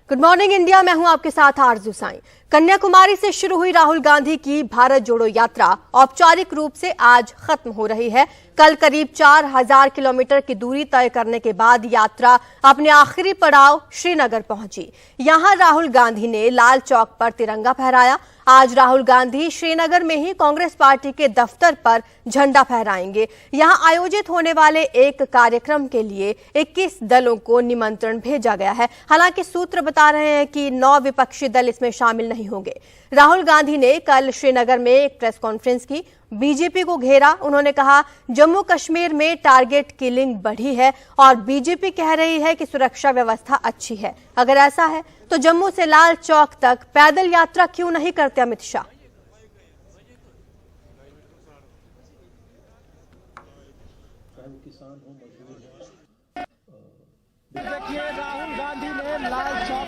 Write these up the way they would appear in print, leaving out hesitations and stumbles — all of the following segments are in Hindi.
गुड मॉर्निंग इंडिया, मैं हूं आपके साथ आरजू साईं। कन्याकुमारी से शुरू हुई राहुल गांधी की भारत जोड़ो यात्रा औपचारिक रूप से आज खत्म हो रही है। कल करीब 4000 किलोमीटर की दूरी तय करने के बाद यात्रा अपने आखिरी पड़ाव श्रीनगर पहुंची। यहां राहुल गांधी ने लाल चौक पर तिरंगा फहराया। आज राहुल गांधी श्रीनगर में ही कांग्रेस पार्टी के दफ्तर पर झंडा फहराएंगे। यहां आयोजित होने वाले एक कार्यक्रम के लिए 21 दलों को निमंत्रण भेजा गया है। हालांकि सूत्र बता रहे हैं कि 9 विपक्षी दल इसमें शामिल नहीं होंगे। राहुल गांधी ने कल श्रीनगर में एक प्रेस कॉन्फ्रेंस की, बीजेपी को घेरा। उन्होंने कहा जम्मू कश्मीर में टारगेट किलिंग बढ़ी है और बीजेपी कह रही है कि सुरक्षा व्यवस्था अच्छी है। अगर ऐसा है तो जम्मू से लाल चौक तक पैदल यात्रा क्यों नहीं करते अमित शाह?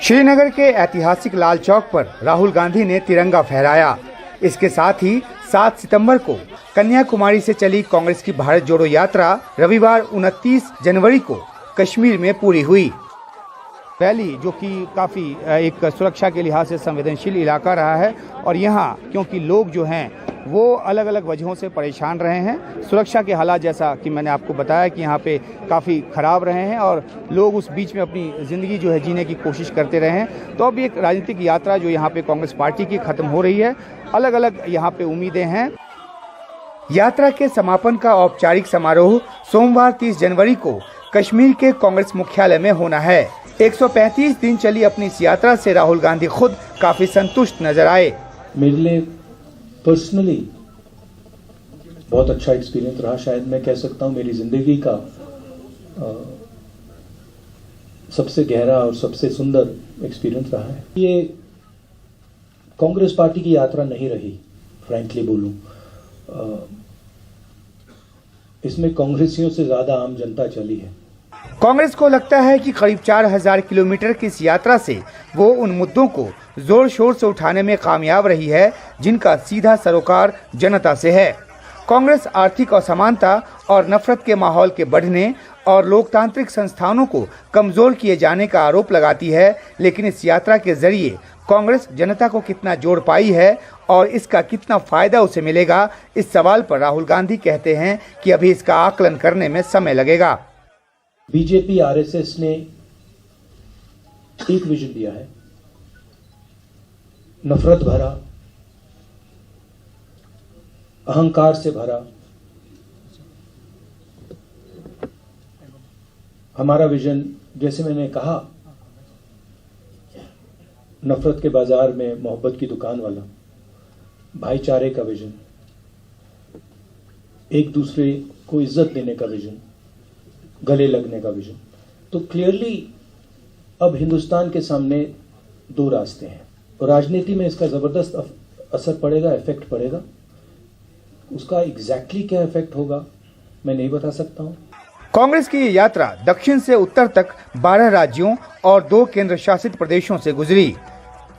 श्रीनगर के ऐतिहासिक लाल चौक पर राहुल गांधी ने तिरंगा फहराया। इसके साथ ही 7 सितंबर को कन्याकुमारी से चली कांग्रेस की भारत जोड़ो यात्रा रविवार 29 जनवरी को कश्मीर में पूरी हुई। रैली जो कि काफ़ी एक सुरक्षा के लिहाज से संवेदनशील इलाका रहा है और यहाँ क्योंकि लोग जो हैं वो अलग अलग वजहों से परेशान रहे हैं। सुरक्षा के हालात जैसा कि मैंने आपको बताया कि यहाँ पे काफ़ी ख़राब रहे हैं और लोग उस बीच में अपनी ज़िंदगी जो है जीने की कोशिश करते रहे हैं। तो अब एक राजनीतिक यात्रा जो यहाँ पे कांग्रेस पार्टी की ख़त्म हो रही है। अलग अलग यहाँ पे उम्मीदें हैं। यात्रा के समापन का औपचारिक समारोह सोमवार 30 जनवरी को कश्मीर के कांग्रेस मुख्यालय में होना है। 135 दिन चली अपनी इस यात्रा से राहुल गांधी खुद काफी संतुष्ट नजर आए। मेरे लिए पर्सनली बहुत अच्छा एक्सपीरियंस रहा। शायद मैं कह सकता हूं मेरी जिंदगी का सबसे गहरा और सबसे सुंदर एक्सपीरियंस रहा है। ये कांग्रेस पार्टी की यात्रा नहीं रही, फ्रैंकली बोलूं। इसमें कांग्रेसियों से ज्यादा आम जनता चली है। कांग्रेस को लगता है कि करीब 4000 किलोमीटर की इस यात्रा से वो उन मुद्दों को जोर शोर से उठाने में कामयाब रही है जिनका सीधा सरोकार जनता से है। कांग्रेस आर्थिक असमानता और नफरत के माहौल के बढ़ने और लोकतांत्रिक संस्थानों को कमजोर किए जाने का आरोप लगाती है, लेकिन इस यात्रा के जरिए कांग्रेस जनता को कितना जोड़ पाई है और इसका कितना फायदा उसे मिलेगा, इस सवाल पर राहुल गांधी कहते हैं कि अभी इसका आकलन करने में समय लगेगा। बीजेपी आरएसएस ने एक विजन दिया है, नफरत भरा, अहंकार से भरा। हमारा विजन, जैसे मैंने कहा, नफरत के बाजार में मोहब्बत की दुकान वाला, भाईचारे का विजन, एक दूसरे को इज्जत देने का विजन, गले लगने का विजन। तो क्लियरली अब हिंदुस्तान के सामने 2 रास्ते हैं और राजनीति में इसका जबरदस्त असर पड़ेगा, इफेक्ट पड़ेगा। उसका एग्जैक्टली क्या इफेक्ट होगा मैं नहीं बता सकता हूं। कांग्रेस की ये यात्रा दक्षिण से उत्तर तक 12 राज्यों और 2 केंद्र शासित प्रदेशों से गुजरी।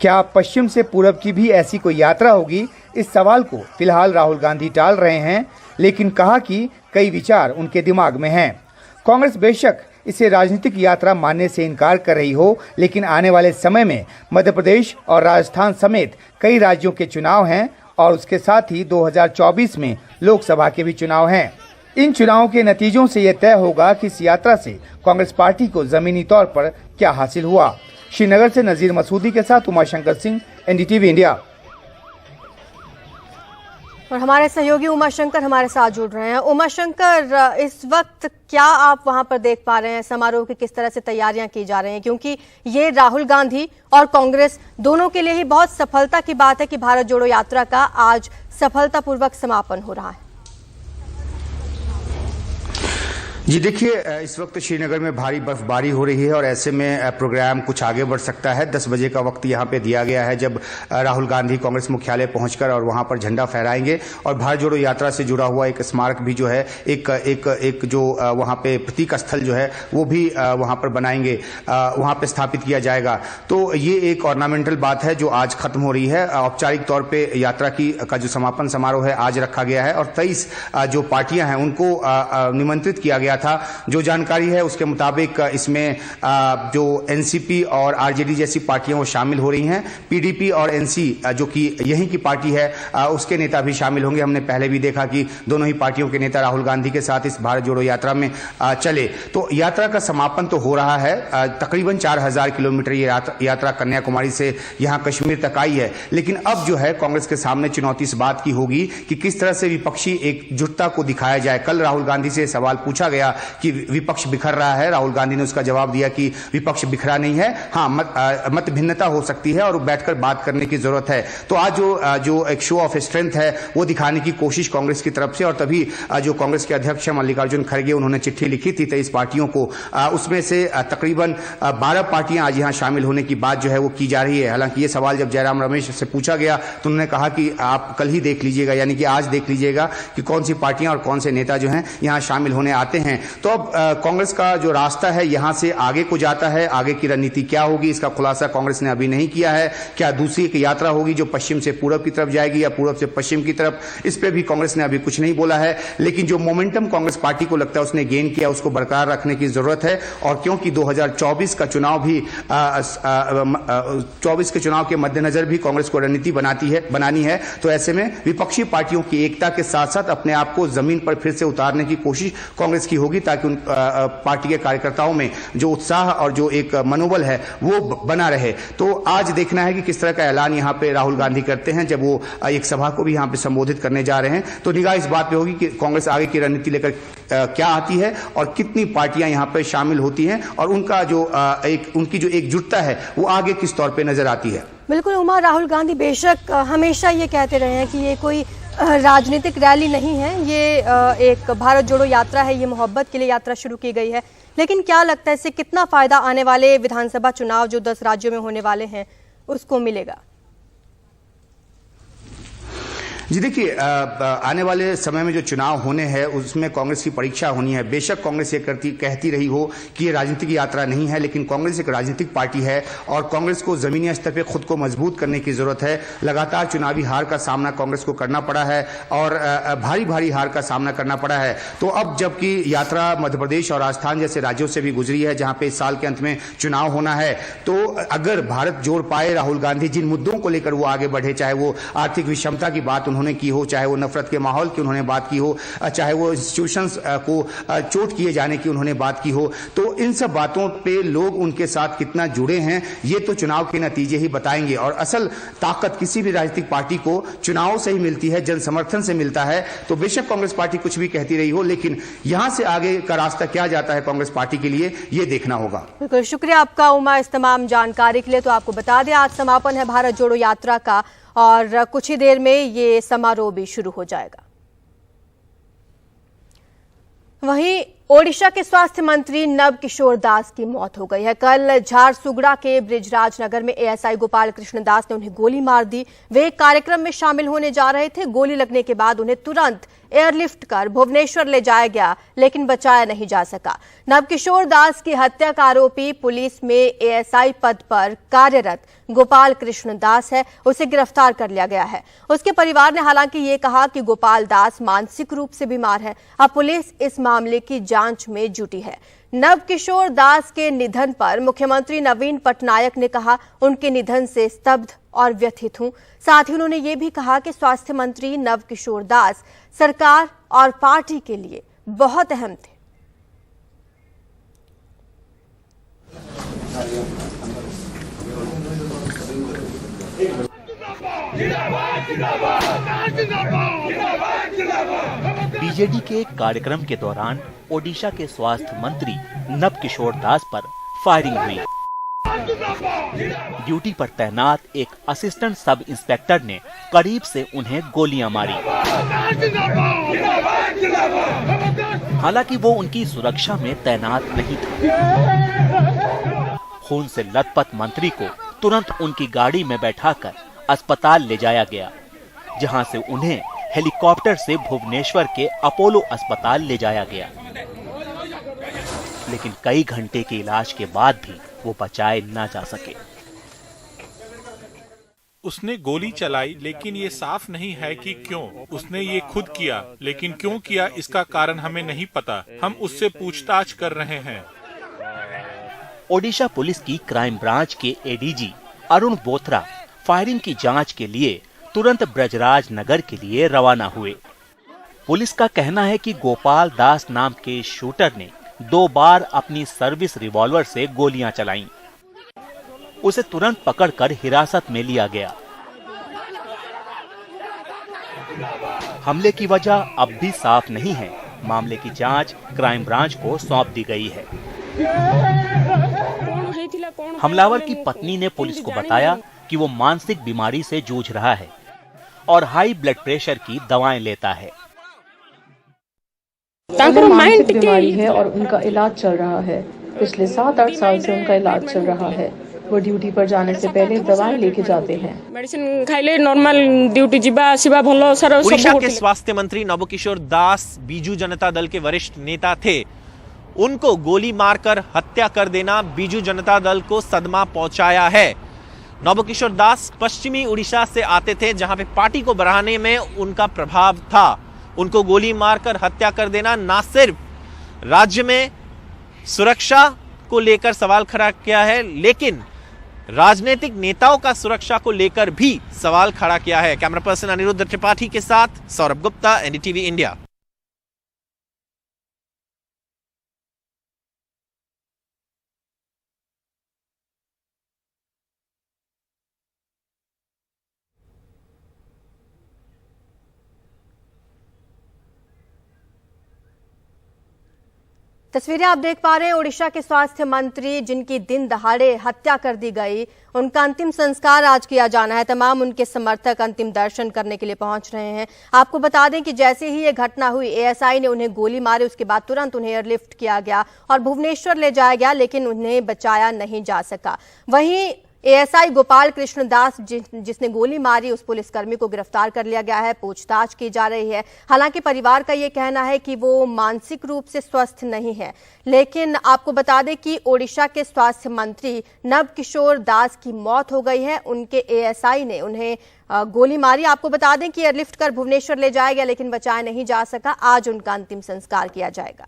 क्या पश्चिम से पूरब की भी ऐसी कोई यात्रा होगी? इस सवाल को फिलहाल राहुल गांधी टाल रहे हैं, लेकिन कहा कि कई विचार उनके दिमाग में हैं। कांग्रेस बेशक इसे राजनीतिक यात्रा मानने से इनकार कर रही हो, लेकिन आने वाले समय में मध्य प्रदेश और राजस्थान समेत कई राज्यों के चुनाव हैं और उसके साथ ही 2024 में लोकसभा के भी चुनाव हैं। इन चुनावों के नतीजों से यह तय होगा कि इस यात्रा से कांग्रेस पार्टी को जमीनी तौर पर क्या हासिल हुआ। श्रीनगर से नजीर मसूदी के साथ उमाशंकर सिंह, एनडीटीवी इंडिया। और हमारे सहयोगी उमाशंकर हमारे साथ जुड़ रहे हैं। उमाशंकर, इस वक्त क्या आप वहां पर देख पा रहे हैं? समारोह की किस तरह से तैयारियां की जा रही हैं? क्योंकि ये राहुल गांधी और कांग्रेस दोनों के लिए ही बहुत सफलता की बात है कि भारत जोड़ो यात्रा का आज सफलतापूर्वक समापन हो रहा है। जी देखिए, इस वक्त श्रीनगर में भारी बर्फबारी हो रही है और ऐसे में प्रोग्राम कुछ आगे बढ़ सकता है। 10 बजे का वक्त यहाँ पे दिया गया है जब राहुल गांधी कांग्रेस मुख्यालय पहुंचकर और वहां पर झंडा फहराएंगे और भारत जोड़ो यात्रा से जुड़ा हुआ एक स्मारक भी जो है एक जो वहां पे प्रतीक स्थल जो है वो भी वहां पर बनाएंगे, वहां पे स्थापित किया जाएगा। तो ये एक ऑर्नामेंटल बात है जो आज खत्म हो रही है। औपचारिक तौर पर यात्रा का जो समापन समारोह है आज रखा गया है और 23 जो पार्टियां हैं उनको निमंत्रित किया गया था। जो जानकारी है उसके मुताबिक इसमें जो एनसीपी और आरजेडी जैसी पार्टियां वो शामिल हो रही हैं। पीडीपी और एनसी जो कि यहीं की पार्टी है उसके नेता भी शामिल होंगे। हमने पहले भी देखा कि दोनों ही पार्टियों के नेता राहुल गांधी के साथ इस भारत जोड़ो यात्रा में चले। तो यात्रा का समापन तो हो रहा है। तकरीबन 4000 किलोमीटर ये यात्रा कन्याकुमारी से यहां कश्मीर तक आई है। लेकिन अब जो है कांग्रेस के सामने चुनौती इस बात की होगी कि किस तरह से विपक्षी एकजुटता को दिखाया जाए। कल राहुल गांधी से सवाल पूछा गया कि विपक्ष बिखर रहा है। राहुल गांधी ने उसका जवाब दिया कि विपक्ष बिखरा नहीं है, हाँ मत भिन्नता हो सकती है और बैठकर बात करने की जरूरत है। तो आज जो एक शो ऑफ स्ट्रेंथ है वो दिखाने की कोशिश कांग्रेस की तरफ से, और तभी जो कांग्रेस के अध्यक्ष मल्लिकार्जुन खड़गे उन्होंने चिट्ठी लिखी थी 23 पार्टियों को। उसमें से तकरीबन 12 पार्टियां आज यहां शामिल होने की बात जो है वो की जा रही है। हालांकि ये सवाल जब जयराम रमेश से पूछा गया तो उन्होंने कहा कि आप कल ही देख लीजिएगा, यानी कि आज देख लीजिएगा कि कौन सी पार्टियां और कौन से नेता जो हैं यहां शामिल होने आते हैं। तो अब कांग्रेस का जो रास्ता है यहां से आगे को जाता है, आगे की रणनीति क्या होगी इसका खुलासा कांग्रेस ने अभी नहीं किया है। क्या दूसरी एक यात्रा होगी जो पश्चिम से पूरब की तरफ जाएगी या पूरब से पश्चिम की तरफ, इस पर भी कांग्रेस ने अभी कुछ नहीं बोला है। लेकिन जो मोमेंटम कांग्रेस पार्टी को लगता है उसने गेन किया, उसको बरकरार रखने की जरूरत है। और क्योंकि 2024 का चुनाव भी 24 के चुनाव के मद्देनजर भी कांग्रेस को रणनीति बनानी है, तो ऐसे में विपक्षी पार्टियों की एकता के साथ साथ अपने आप को जमीन पर फिर से उतारने की कोशिश कांग्रेस की होगी, ताकि उन पार्टी के कार्यकर्ताओं में जो उत्साह और जो एक मनोबल है वो बना रहे। तो आज देखना है कि किस तरह का ऐलान यहां पे राहुल गांधी करते हैं जब वो एक सभा को भी यहां पे संबोधित करने जा रहे हैं। तो निगाह इस बात पे होगी कि कांग्रेस आगे की रणनीति लेकर क्या आती है और कितनी पार्टियां यहां पर शामिल होती हैं और उनका जो उनकी जो एकजुटता है वो आगे किस तौर पे नजर आती है। बिल्कुल उमा, राहुल गांधी बेशक हमेशा ये कहते रहे हैं कि ये कोई राजनीतिक रैली नहीं है, ये एक भारत जोड़ो यात्रा है, ये मोहब्बत के लिए यात्रा शुरू की गई है। लेकिन क्या लगता है इससे कितना फायदा आने वाले विधानसभा चुनाव जो 10 राज्यों में होने वाले हैं उसको मिलेगा? जी देखिए, आने वाले समय में जो चुनाव होने हैं उसमें कांग्रेस की परीक्षा होनी है। बेशक कांग्रेस ये कहती रही हो कि ये राजनीतिक यात्रा नहीं है, लेकिन कांग्रेस एक राजनीतिक पार्टी है और कांग्रेस को जमीनी स्तर पे खुद को मजबूत करने की जरूरत है। लगातार चुनावी हार का सामना कांग्रेस को करना पड़ा है और भारी भारी हार का सामना करना पड़ा है। तो अब जबकि यात्रा मध्य प्रदेश और राजस्थान जैसे राज्यों से भी गुजरी है जहां पे इस साल के अंत में चुनाव होना है, तो अगर भारत जोड़ पाए राहुल गांधी जिन मुद्दों को लेकर वो आगे बढ़े, चाहे वो आर्थिक विषमता की बात उन्होंने की हो, चाहे वो नफरत के माहौल की उन्होंने बात की हो, चाहे वो इंस्टीट्यूशंस को चोट किए जाने की उन्होंने बात की हो, तो इन सब बातों पे लोग उनके साथ कितना जुड़े हैं ये तो चुनाव के नतीजे ही बताएंगे। और असल ताकत किसी भी राजनीतिक पार्टी को चुनाव से ही मिलती है, जन समर्थन से मिलता है। तो बेशक कांग्रेस पार्टी कुछ भी कहती रही हो, लेकिन यहां से आगे का रास्ता क्या जाता है कांग्रेस पार्टी के लिए ये देखना होगा। बिल्कुल, शुक्रिया आपका उमा इस तमाम जानकारी के लिए। तो आपको बता दें आज समापन है भारत जोड़ो यात्रा का और कुछ ही देर में ये समारोह भी शुरू हो जाएगा। वहीं ओडिशा के स्वास्थ्य मंत्री नव किशोर दास की मौत हो गई है। कल झारसुगड़ा के बृजराज नगर में एएसआई गोपाल कृष्ण दास ने उन्हें गोली मार दी। वे एक कार्यक्रम में शामिल होने जा रहे थे। गोली लगने के बाद उन्हें तुरंत एयरलिफ्ट कर भुवनेश्वर ले जाया गया, लेकिन बचाया नहीं जा सका। नवकिशोर दास की हत्या का आरोपी पुलिस में एएसआई पद पर कार्यरत गोपाल कृष्ण दास है, उसे गिरफ्तार कर लिया गया है। उसके परिवार ने हालांकि ये कहा कि गोपाल दास मानसिक रूप से बीमार है। अब पुलिस इस मामले की जांच में जुटी है। नवकिशोर दास के निधन पर मुख्यमंत्री नवीन पटनायक ने कहा, उनके निधन से स्तब्ध और व्यथित हूं। साथ ही उन्होंने ये भी कहा कि स्वास्थ्य मंत्री नवकिशोर दास सरकार और पार्टी के लिए बहुत अहम थे। बीजेडी के कार्यक्रम के दौरान ओडिशा के स्वास्थ्य मंत्री नवकिशोर दास पर फायरिंग हुई। ड्यूटी पर तैनात एक असिस्टेंट सब इंस्पेक्टर ने करीब से उन्हें गोलियां मारी। हालांकि वो उनकी सुरक्षा में तैनात नहीं था। खून से लथपथ मंत्री को तुरंत उनकी गाड़ी में बैठाकर अस्पताल ले जाया गया, जहां से उन्हें हेलीकॉप्टर से भुवनेश्वर के अपोलो अस्पताल ले जाया गया। लेकिन कई घंटे के इलाज के बाद भी वो बचाए न जा सके। उसने गोली चलाई, लेकिन ये साफ नहीं है कि क्यों। उसने ये खुद किया, लेकिन क्यों किया इसका कारण हमें नहीं पता। हम उससे पूछताछ कर रहे हैं। ओडिशा पुलिस की क्राइम ब्रांच के एडीजी अरुण बोथरा फायरिंग की जांच के लिए तुरंत ब्रजराज नगर के लिए रवाना हुए। पुलिस का कहना है कि गोपाल दास नाम के शूटर ने 2 बार अपनी सर्विस रिवॉल्वर से गोलियां चलाईं। उसे तुरंत पकड़कर हिरासत में लिया गया। हमले की वजह अब भी साफ नहीं है। मामले की जांच क्राइम ब्रांच को सौंप दी गई है। हमलावर की पत्नी ने पुलिस को बताया कि वो मानसिक बीमारी से जूझ रहा है और हाई ब्लड प्रेशर की दवाएं लेता है। मानसिक बीमारी है और उनका इलाज चल रहा है। पिछले 7-8 साल से उनका इलाज चल रहा है। वो ड्यूटी पर जाने से पहले दवाएं लेके जाते हैं। मेडिसिन खाइले नॉर्मल ड्यूटी जीवा आसीबा भलो सारा। ओडिशा के स्वास्थ्य मंत्री नवकिशोर दास बीजू जनता दल के वरिष्ठ नेता थे। उनको गोली मारकर हत्या कर देना बीजू जनता दल को सदमा पहुंचाया है। नवकिशोर दास पश्चिमी उड़ीसा से आते थे, जहां पे पार्टी को बढ़ाने में उनका प्रभाव था। उनको गोली मारकर हत्या कर देना ना सिर्फ राज्य में सुरक्षा को लेकर सवाल खड़ा किया है, लेकिन राजनीतिक नेताओं का सुरक्षा को लेकर भी सवाल खड़ा किया है। कैमरा पर्सन अनिरुद्ध त्रिपाठी के साथ सौरभ गुप्ता, एनडीटीवी इंडिया। तस्वीरें आप देख पा रहे हैं ओडिशा के स्वास्थ्य मंत्री जिनकी दिन दहाड़े हत्या कर दी गई, उनका अंतिम संस्कार आज किया जाना है। तमाम उनके समर्थक अंतिम दर्शन करने के लिए पहुंच रहे हैं। आपको बता दें कि जैसे ही ये घटना हुई, एएसआई ने उन्हें गोली मारी, उसके बाद तुरंत उन्हें एयरलिफ्ट किया गया और भुवनेश्वर ले जाया गया, लेकिन उन्हें बचाया नहीं जा सका। वहीं एएसआई गोपाल कृष्ण दास जिसने गोली मारी, उस पुलिसकर्मी को गिरफ्तार कर लिया गया है, पूछताछ की जा रही है। हालांकि परिवार का यह कहना है कि वो मानसिक रूप से स्वस्थ नहीं है। लेकिन आपको बता दें कि ओडिशा के स्वास्थ्य मंत्री नवकिशोर दास की मौत हो गई है। उनके एएसआई ने उन्हें गोली मारी। आपको बता दें कि एयरलिफ्ट कर भुवनेश्वर ले जाया गया, लेकिन बचाया नहीं जा सका। आज उनका अंतिम संस्कार किया जाएगा।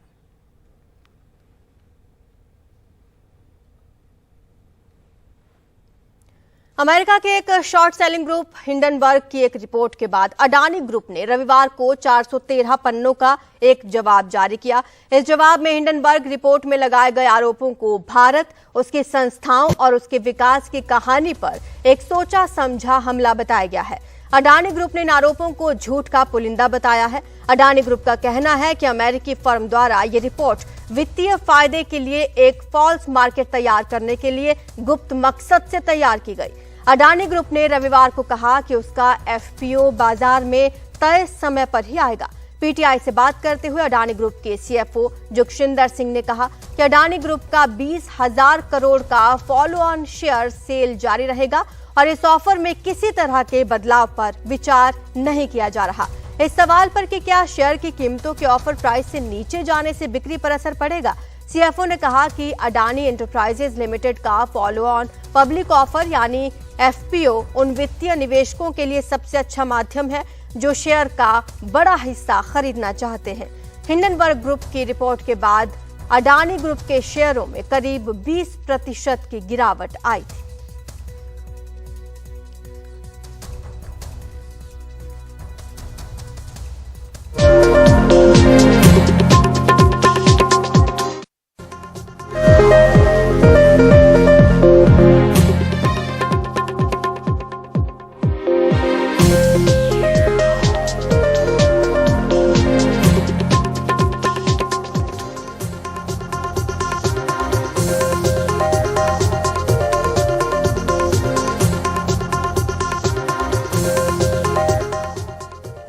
अमेरिका के एक शॉर्ट सेलिंग ग्रुप हिंडनबर्ग की एक रिपोर्ट के बाद अडानी ग्रुप ने रविवार को 413 पन्नों का एक जवाब जारी किया। इस जवाब में हिंडनबर्ग रिपोर्ट में लगाए गए आरोपों को भारत, उसकी संस्थाओं और उसके विकास की कहानी पर एक सोचा समझा हमला बताया गया है। अडानी ग्रुप ने इन आरोपों को झूठ का पुलिंदा बताया है। अडानी ग्रुप का कहना है कि अमेरिकी फर्म द्वारा ये रिपोर्ट वित्तीय फायदे के लिए एक फॉल्स मार्केट तैयार करने के लिए गुप्त मकसद से तैयार की गई। अडानी ग्रुप ने रविवार को कहा कि उसका एफपीओ बाजार में तय समय पर ही आएगा। पीटीआई से बात करते हुए अडानी ग्रुप के सीएफओ जुगशिंदर सिंह ने कहा कि अडानी ग्रुप का 20,000 करोड़ का फॉलो ऑन शेयर सेल जारी रहेगा और इस ऑफर में किसी तरह के बदलाव पर विचार नहीं किया जा रहा। इस सवाल पर कि क्या शेयर की कीमतों के ऑफर प्राइस से नीचे जाने से बिक्री पर असर पड़ेगा, सीएफओ ने कहा कि अडानी एंटरप्राइजेज लिमिटेड का फॉलो ऑन पब्लिक ऑफर यानी एफपीओ उन वित्तीय निवेशकों के लिए सबसे अच्छा माध्यम है जो शेयर का बड़ा हिस्सा खरीदना चाहते हैं। हिंडनबर्ग ग्रुप की रिपोर्ट के बाद अडानी ग्रुप के शेयरों में करीब 20% की गिरावट आई थी।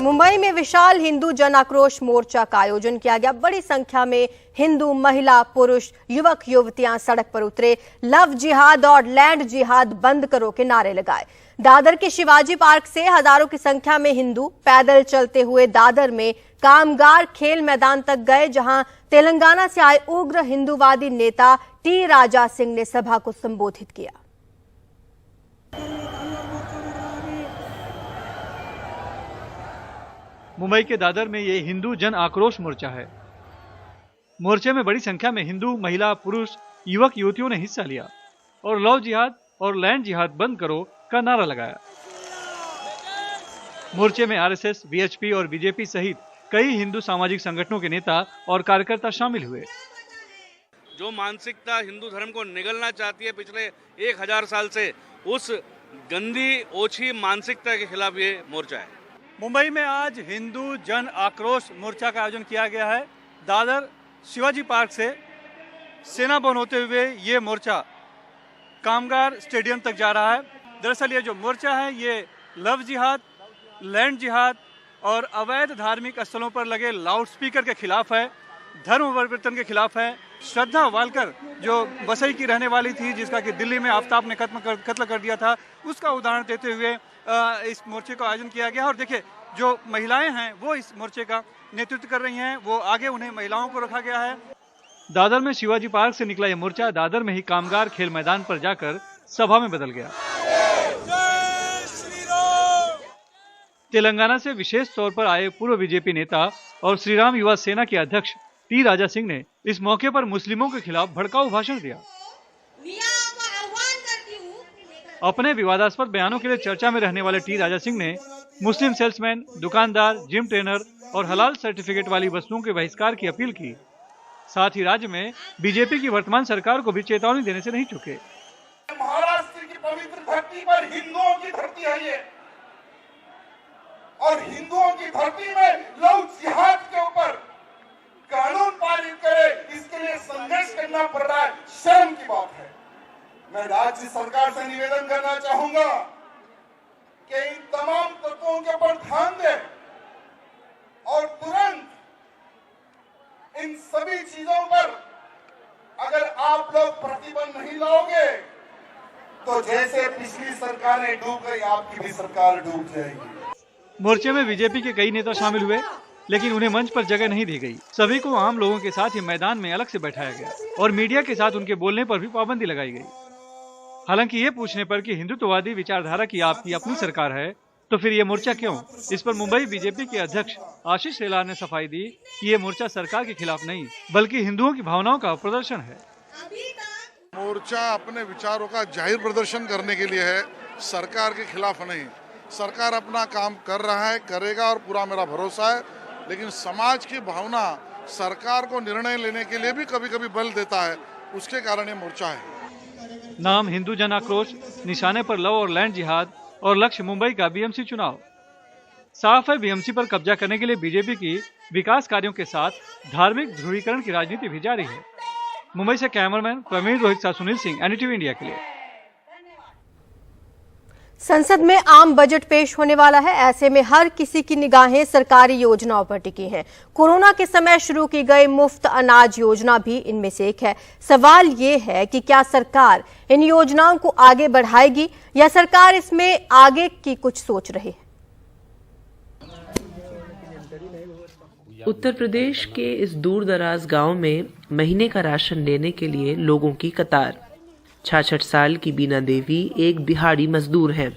मुंबई में विशाल हिंदू जन आक्रोश मोर्चा का आयोजन किया गया। बड़ी संख्या में हिंदू महिला, पुरुष, युवक युवतियां सड़क पर उतरे। लव जिहाद और लैंड जिहाद बंद करो के नारे लगाए। दादर के शिवाजी पार्क से हजारों की संख्या में हिंदू पैदल चलते हुए दादर में कामगार खेल मैदान तक गए, जहां तेलंगाना से आए उग्र हिंदूवादी नेता टी राजा सिंह ने सभा को संबोधित किया। मुंबई के दादर में ये हिंदू जन आक्रोश मोर्चा है। मोर्चे में बड़ी संख्या में हिंदू, महिला, पुरुष, युवक युवतियों ने हिस्सा लिया और लव जिहाद और लैंड जिहाद बंद करो का नारा लगाया। मोर्चे में आरएसएस, वीएचपी और बीजेपी सहित कई हिंदू सामाजिक संगठनों के नेता और कार्यकर्ता शामिल हुए। जो मानसिकता हिंदू धर्म को निगलना चाहती है पिछले 1000 साल से, उस गंदी ओछी मानसिकता के खिलाफ ये मोर्चा है। मुंबई में आज हिंदू जन आक्रोश मोर्चा का आयोजन किया गया है। दादर शिवाजी पार्क से सेना भवन होते हुए ये मोर्चा कामगार स्टेडियम तक जा रहा है। दरअसल ये जो मोर्चा है ये लव जिहाद, लैंड जिहाद और अवैध धार्मिक स्थलों पर लगे लाउडस्पीकर के खिलाफ है, धर्म परिवर्तन के खिलाफ है। श्रद्धा वालकर जो वसई की रहने वाली थी, जिसका कि दिल्ली में आफ्ताब ने कत्ल कर दिया था, उसका उदाहरण देते हुए इस मोर्चे का आयोजन किया गया। और देखिए जो महिलाएं हैं वो इस मोर्चे का नेतृत्व कर रही हैं, वो आगे उन्हें महिलाओं को रखा गया है। दादर में शिवाजी पार्क से निकला यह मोर्चा दादर में ही कामगार खेल मैदान पर जाकर सभा में बदल गया। तेलंगाना से विशेष तौर पर आए पूर्व बीजेपी नेता और श्रीराम युवा सेना के अध्यक्ष टी राजा सिंह ने इस मौके पर मुस्लिमों के खिलाफ भड़काऊ भाषण दिया। अपने विवादास्पद बयानों के लिए चर्चा में रहने वाले टी राजा सिंह ने मुस्लिम सेल्समैन, दुकानदार, जिम ट्रेनर और हलाल सर्टिफिकेट वाली वस्तुओं के बहिष्कार की अपील की। साथ ही राज्य में बीजेपी की वर्तमान सरकार को भी चेतावनी देने से नहीं चुके। महाराष्ट्र की पवित्र धरती पर हिंदुओं की धरती है ये, और हिंदुओं की धरती में लव जिहाद के ऊपर कानून पारित करे, इसके लिए संघर्ष करना पड़ रहा है। शर्म की बात है। मैं राज्य सरकार से निवेदन करना चाहूंगा कि इन तमाम तत्वों के ऊपर ध्यान दें और तुरंत इन सभी चीजों पर अगर आप लोग प्रतिबंध नहीं लाओगे तो जैसे पिछली सरकारें डूब गई, आपकी भी सरकार डूब जाएगी। मोर्चे में बीजेपी के कई नेता शामिल हुए, लेकिन उन्हें मंच पर जगह नहीं दी गई। सभी को आम लोगों के साथ ही मैदान में अलग से बैठाया गया और मीडिया के साथ उनके बोलने पर भी पाबंदी लगाई गई। हालांकि ये पूछने पर कि हिंदुत्ववादी विचारधारा की आपकी अपनी सरकार है तो फिर ये मोर्चा क्यों, इस पर मुंबई बीजेपी के अध्यक्ष आशीष शेलार ने सफाई दी कि ये मोर्चा सरकार के खिलाफ नहीं बल्कि हिंदुओं की भावनाओं का प्रदर्शन है। मोर्चा अपने विचारों का जाहिर प्रदर्शन करने के लिए है, सरकार के खिलाफ नहीं। सरकार अपना काम कर रहा है, करेगा और पूरा मेरा भरोसा है, लेकिन समाज की भावना सरकार को निर्णय लेने के लिए भी कभी कभी बल देता है, उसके कारण ये मोर्चा है। नाम हिंदू जन आक्रोश, निशाने पर लव और लैंड जिहाद और लक्ष्य मुंबई का बीएमसी चुनाव। साफ है बीएमसी पर कब्जा करने के लिए बीजेपी की विकास कार्यों के साथ धार्मिक ध्रुवीकरण की राजनीति भी जारी है। मुंबई से कैमरामैन प्रवीण रोहित साथ सुनील सिंह, एनडीटीवी इंडिया के लिए। संसद में आम बजट पेश होने वाला है। ऐसे में हर किसी की निगाहें सरकारी योजनाओं पर टिकी हैं। कोरोना के समय शुरू की गई मुफ्त अनाज योजना भी इनमें से एक है। सवाल ये है कि क्या सरकार इन योजनाओं को आगे बढ़ाएगी या सरकार इसमें आगे की कुछ सोच रही है। उत्तर प्रदेश के इस दूर दराज गांव में महीने का राशन लेने के लिए लोगों की कतार। 66 साल की बीना देवी एक दिहाड़ी मजदूर हैं।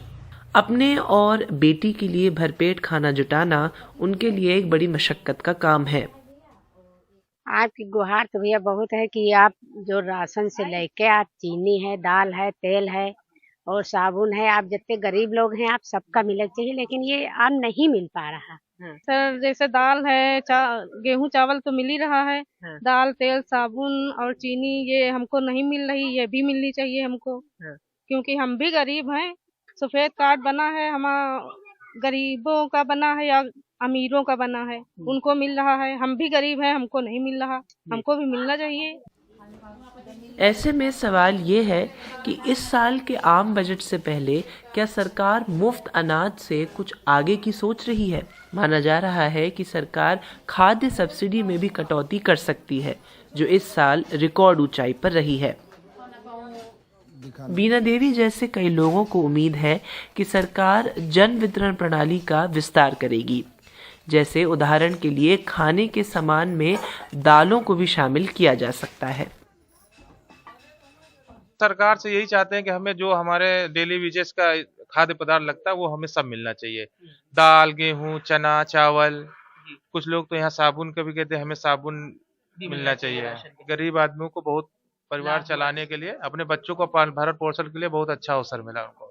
अपने और बेटी के लिए भरपेट खाना जुटाना उनके लिए एक बड़ी मशक्कत का काम है। आपकी गुहार तो भैया बहुत है कि आप जो राशन से लेके आप चीनी है, दाल है, तेल है और साबुन है, आप जितने गरीब लोग हैं आप सबका मिलना चाहिए, लेकिन ये आज नहीं मिल पा रहा। सर जैसे दाल है, गेहूं चावल तो मिल ही रहा है। दाल, तेल, साबुन और चीनी ये हमको नहीं मिल रही, ये भी मिलनी चाहिए हमको। क्योंकि हम भी गरीब हैं। सफेद कार्ड बना है, हमारा गरीबों का बना है या अमीरों का बना है, उनको मिल रहा है। हम भी गरीब हैं, हमको नहीं मिल रहा, हमको भी मिलना चाहिए। ऐसे में सवाल ये है कि इस साल के आम बजट से पहले क्या सरकार मुफ्त अनाज से कुछ आगे की सोच रही है। माना जा रहा है कि सरकार खाद्य सब्सिडी में भी कटौती कर सकती है, जो इस साल रिकॉर्ड ऊंचाई पर रही है। बीना देवी जैसे कई लोगों को उम्मीद है कि सरकार जन वितरण प्रणाली का विस्तार करेगी। जैसे उदाहरण के लिए खाने के सामान में दालों को भी शामिल किया जा सकता है। सरकार से यही चाहते हैं कि हमें जो हमारे डेली वेजेस का खाद्य पदार्थ लगता है वो हमें सब मिलना चाहिए। दाल, गेहूं, चना, चावल, कुछ लोग तो यहाँ साबुन का भी कहते हैं, हमें साबुन मिलना चाहिए। गरीब आदमियों को बहुत परिवार चलाने के लिए, अपने बच्चों को भरण पोषण के लिए बहुत अच्छा अवसर मिला उनको।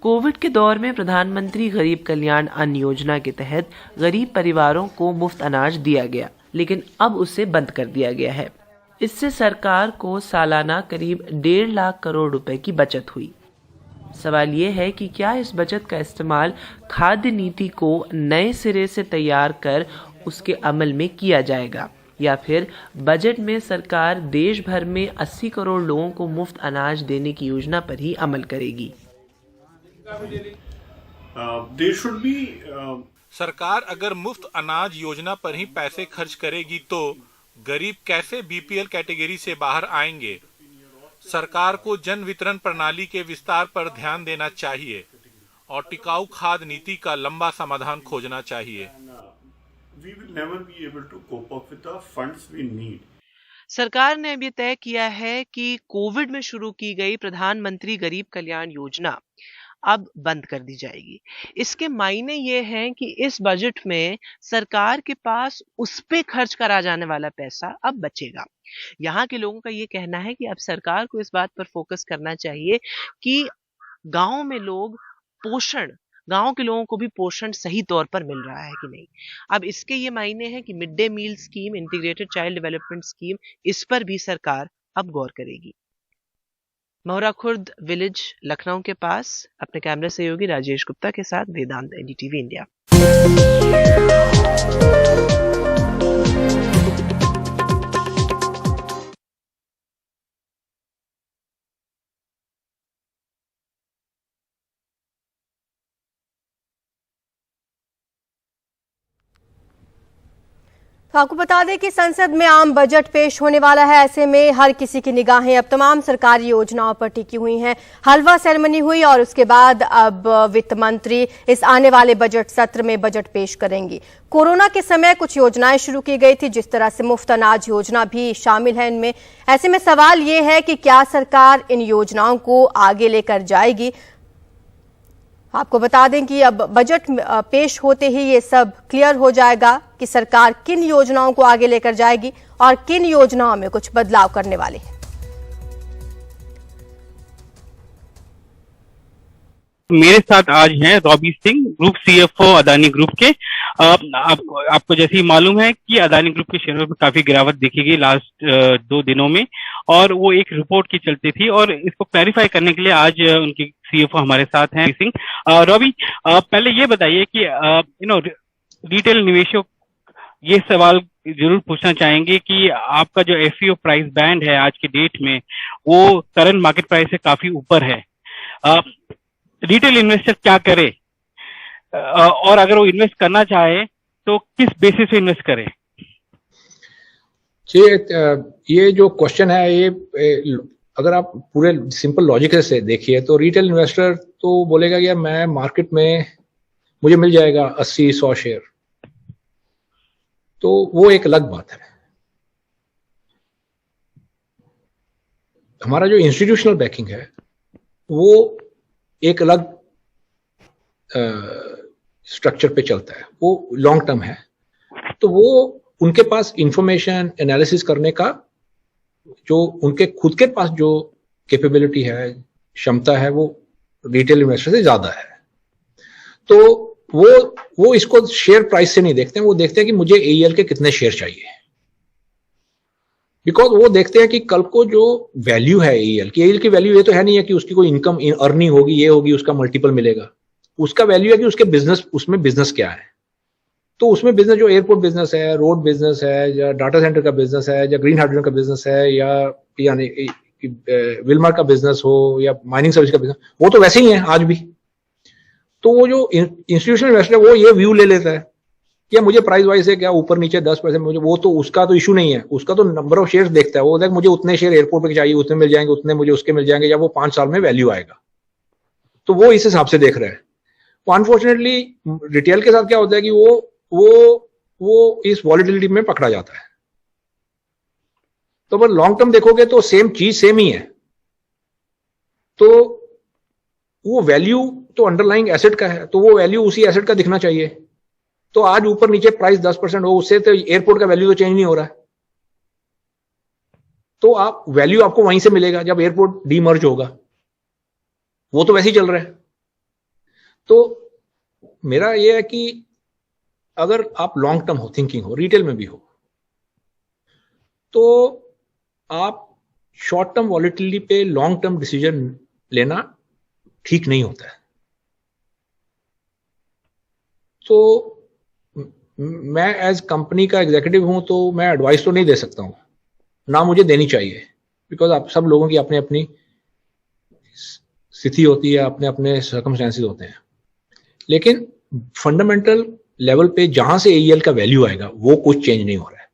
कोविड के दौर में प्रधानमंत्री गरीब कल्याण अन्न योजना के तहत गरीब परिवारों को मुफ्त अनाज दिया गया, लेकिन अब उसे बंद कर दिया गया है। इससे सरकार को सालाना करीब 1.5 लाख करोड़ रुपए की बचत हुई। सवाल ये है कि क्या इस बचत का इस्तेमाल खाद्य नीति को नए सिरे से तैयार कर उसके अमल में किया जाएगा, या फिर बजट में सरकार देश भर में 80 करोड़ लोगों को मुफ्त अनाज देने की योजना पर ही अमल करेगी। सरकार अगर मुफ्त अनाज योजना पर ही पैसे खर्च करेगी तो गरीब कैसे बीपीएल कैटेगरी से बाहर आएंगे? सरकार को जन वितरण प्रणाली के विस्तार पर ध्यान देना चाहिए और टिकाऊ खाद्य नीति का लंबा समाधान खोजना चाहिए। सरकार ने अब ये तय किया है कि कोविड में शुरू की गई प्रधानमंत्री गरीब कल्याण योजना अब बंद कर दी जाएगी। इसके मायने ये हैं कि इस बजट में सरकार के पास उस पे खर्च करा जाने वाला पैसा अब बचेगा। यहाँ के लोगों का ये कहना है कि अब सरकार को इस बात पर फोकस करना चाहिए कि गांव में गांव के लोगों को भी पोषण सही तौर पर मिल रहा है कि नहीं। अब इसके ये मायने हैं कि mid day meal scheme, integrated child development scheme, इस पर भी सरकार अब गौर करेगी। मोहरा खुर्द विलेज लखनऊ के पास अपने कैमरा सहयोगी राजेश गुप्ता के साथ वेदांत, एनडीटीवी इंडिया। तो आपको बता दें कि संसद में आम बजट पेश होने वाला है। ऐसे में हर किसी की निगाहें अब तमाम सरकारी योजनाओं पर टिकी हुई हैं। हलवा सेरेमनी हुई और उसके बाद अब वित्त मंत्री इस आने वाले बजट सत्र में बजट पेश करेंगी। कोरोना के समय कुछ योजनाएं शुरू की गई थी, जिस तरह से मुफ्त अनाज योजना भी शामिल है इनमें। ऐसे में सवाल ये है कि क्या सरकार इन योजनाओं को आगे लेकर जाएगी। आपको बता दें कि अब बजट पेश होते ही ये सब क्लियर हो जाएगा कि सरकार किन योजनाओं को आगे लेकर जाएगी और किन योजनाओं में कुछ बदलाव करने वाले हैं। मेरे साथ आज हैं Robbie Singh, group CFO Adani group के। आपको जैसे ही मालूम है कि अदानी ग्रुप के शेयरों में काफी गिरावट देखी गई लास्ट 2 दिनों में, और वो एक रिपोर्ट की चलती थी, और इसको क्लैरिफाई करने के लिए आज उनके सीएफओ हमारे साथ हैं सिंह। रॉबी, पहले ये बताइए कि रिटेल निवेशक ये सवाल जरूर पूछना चाहेंगे कि आपका जो एफईओ प्राइस बैंड है आज के डेट में, वो करंट मार्केट प्राइस से काफी ऊपर है। रिटेल इन्वेस्टर क्या करे, और अगर वो इन्वेस्ट करना चाहे तो किस बेसिस पे इन्वेस्ट करे? ये जो क्वेश्चन है, ये अगर आप पूरे सिंपल लॉजिक से देखिए तो रिटेल इन्वेस्टर तो बोलेगा कि मैं मार्केट में मुझे मिल जाएगा 80-100 शेयर, तो वो एक अलग बात है। हमारा जो इंस्टीट्यूशनल बैकिंग है वो एक अलग स्ट्रक्चर पे चलता है, वो लॉन्ग टर्म है, तो वो उनके पास इंफॉर्मेशन एनालिसिस करने का जो उनके खुद के पास जो कैपेबिलिटी है, क्षमता है, वो रिटेल इन्वेस्टर से ज्यादा है। तो वो इसको शेयर प्राइस से नहीं देखते हैं, वो देखते हैं कि मुझे एईएल के कितने शेयर चाहिए, बिकॉज वो देखते हैं कि कल को जो वैल्यू है एईएल की वैल्यू ये तो है नहीं है कि उसकी कोई इनकम अर्निंग होगी, ये होगी, उसका मल्टीपल मिलेगा। उसका वैल्यू है कि उसके बिजनेस, उसमें बिजनेस क्या है। तो उसमें बिजनेस जो एयरपोर्ट बिजनेस है, रोड बिजनेस है, या डाटा सेंटर का बिजनेस है, या ग्रीन हाइड्रोजन का बिजनेस है, या यानी विलमार का बिजनेस हो, या माइनिंग सर्विस का बिजनेस, वो तो वैसे ही है आज भी। तो वो जो इंस्टीट्यूशनल इन्वेस्टर है वो ये व्यू ले लेता है कि मुझे प्राइस वाइज है क्या ऊपर नीचे 10% मुझे, वो तो उसका तो इशू नहीं है, उसका तो नंबर ऑफ शेयर्स देखता है। वो देख मुझे उतने शेयर एयरपोर्ट पे चाहिए, उतने मिल जाएंगे, उतने मुझे उसके मिल जाएंगे, या वो 5 साल में वैल्यू आएगा, तो वो इस हिसाब से देख रहे हैं। तो अनफॉर्चुनेटली रिटेल के साथ क्या होता है कि वो इस वॉलिटिलिटी में पकड़ा जाता है। तो अगर लॉन्ग टर्म देखोगे तो सेम चीज सेम ही है। तो वो वैल्यू तो अंडरलाइंग एसेट का है, तो वो वैल्यू उसी एसेट का दिखना चाहिए। तो आज ऊपर नीचे प्राइस 10% हो, उससे तो एयरपोर्ट का वैल्यू तो चेंज नहीं हो रहा है। तो आप वैल्यू आपको वहीं से मिलेगा जब एयरपोर्ट डीमर्ज होगा, वो तो वैसे ही चल रहा है। तो मेरा यह है कि अगर आप लॉन्ग टर्म हो, थिंकिंग हो, रिटेल में भी हो, तो आप शॉर्ट टर्म वॉलेटिलिटी पे लॉन्ग टर्म डिसीजन लेना ठीक नहीं होता है। तो मैं एज कंपनी का एग्जीक्यूटिव हूं तो मैं एडवाइस तो नहीं दे सकता हूं, ना मुझे देनी चाहिए, बिकॉज आप सब लोगों की अपनी अपनी स्थिति होती है, अपने अपने सर्कमस्टेंसेस होते हैं। लेकिन फंडामेंटल लेवल पे जहां से एईएल का वैल्यू आएगा वो कुछ चेंज नहीं हो रहा है,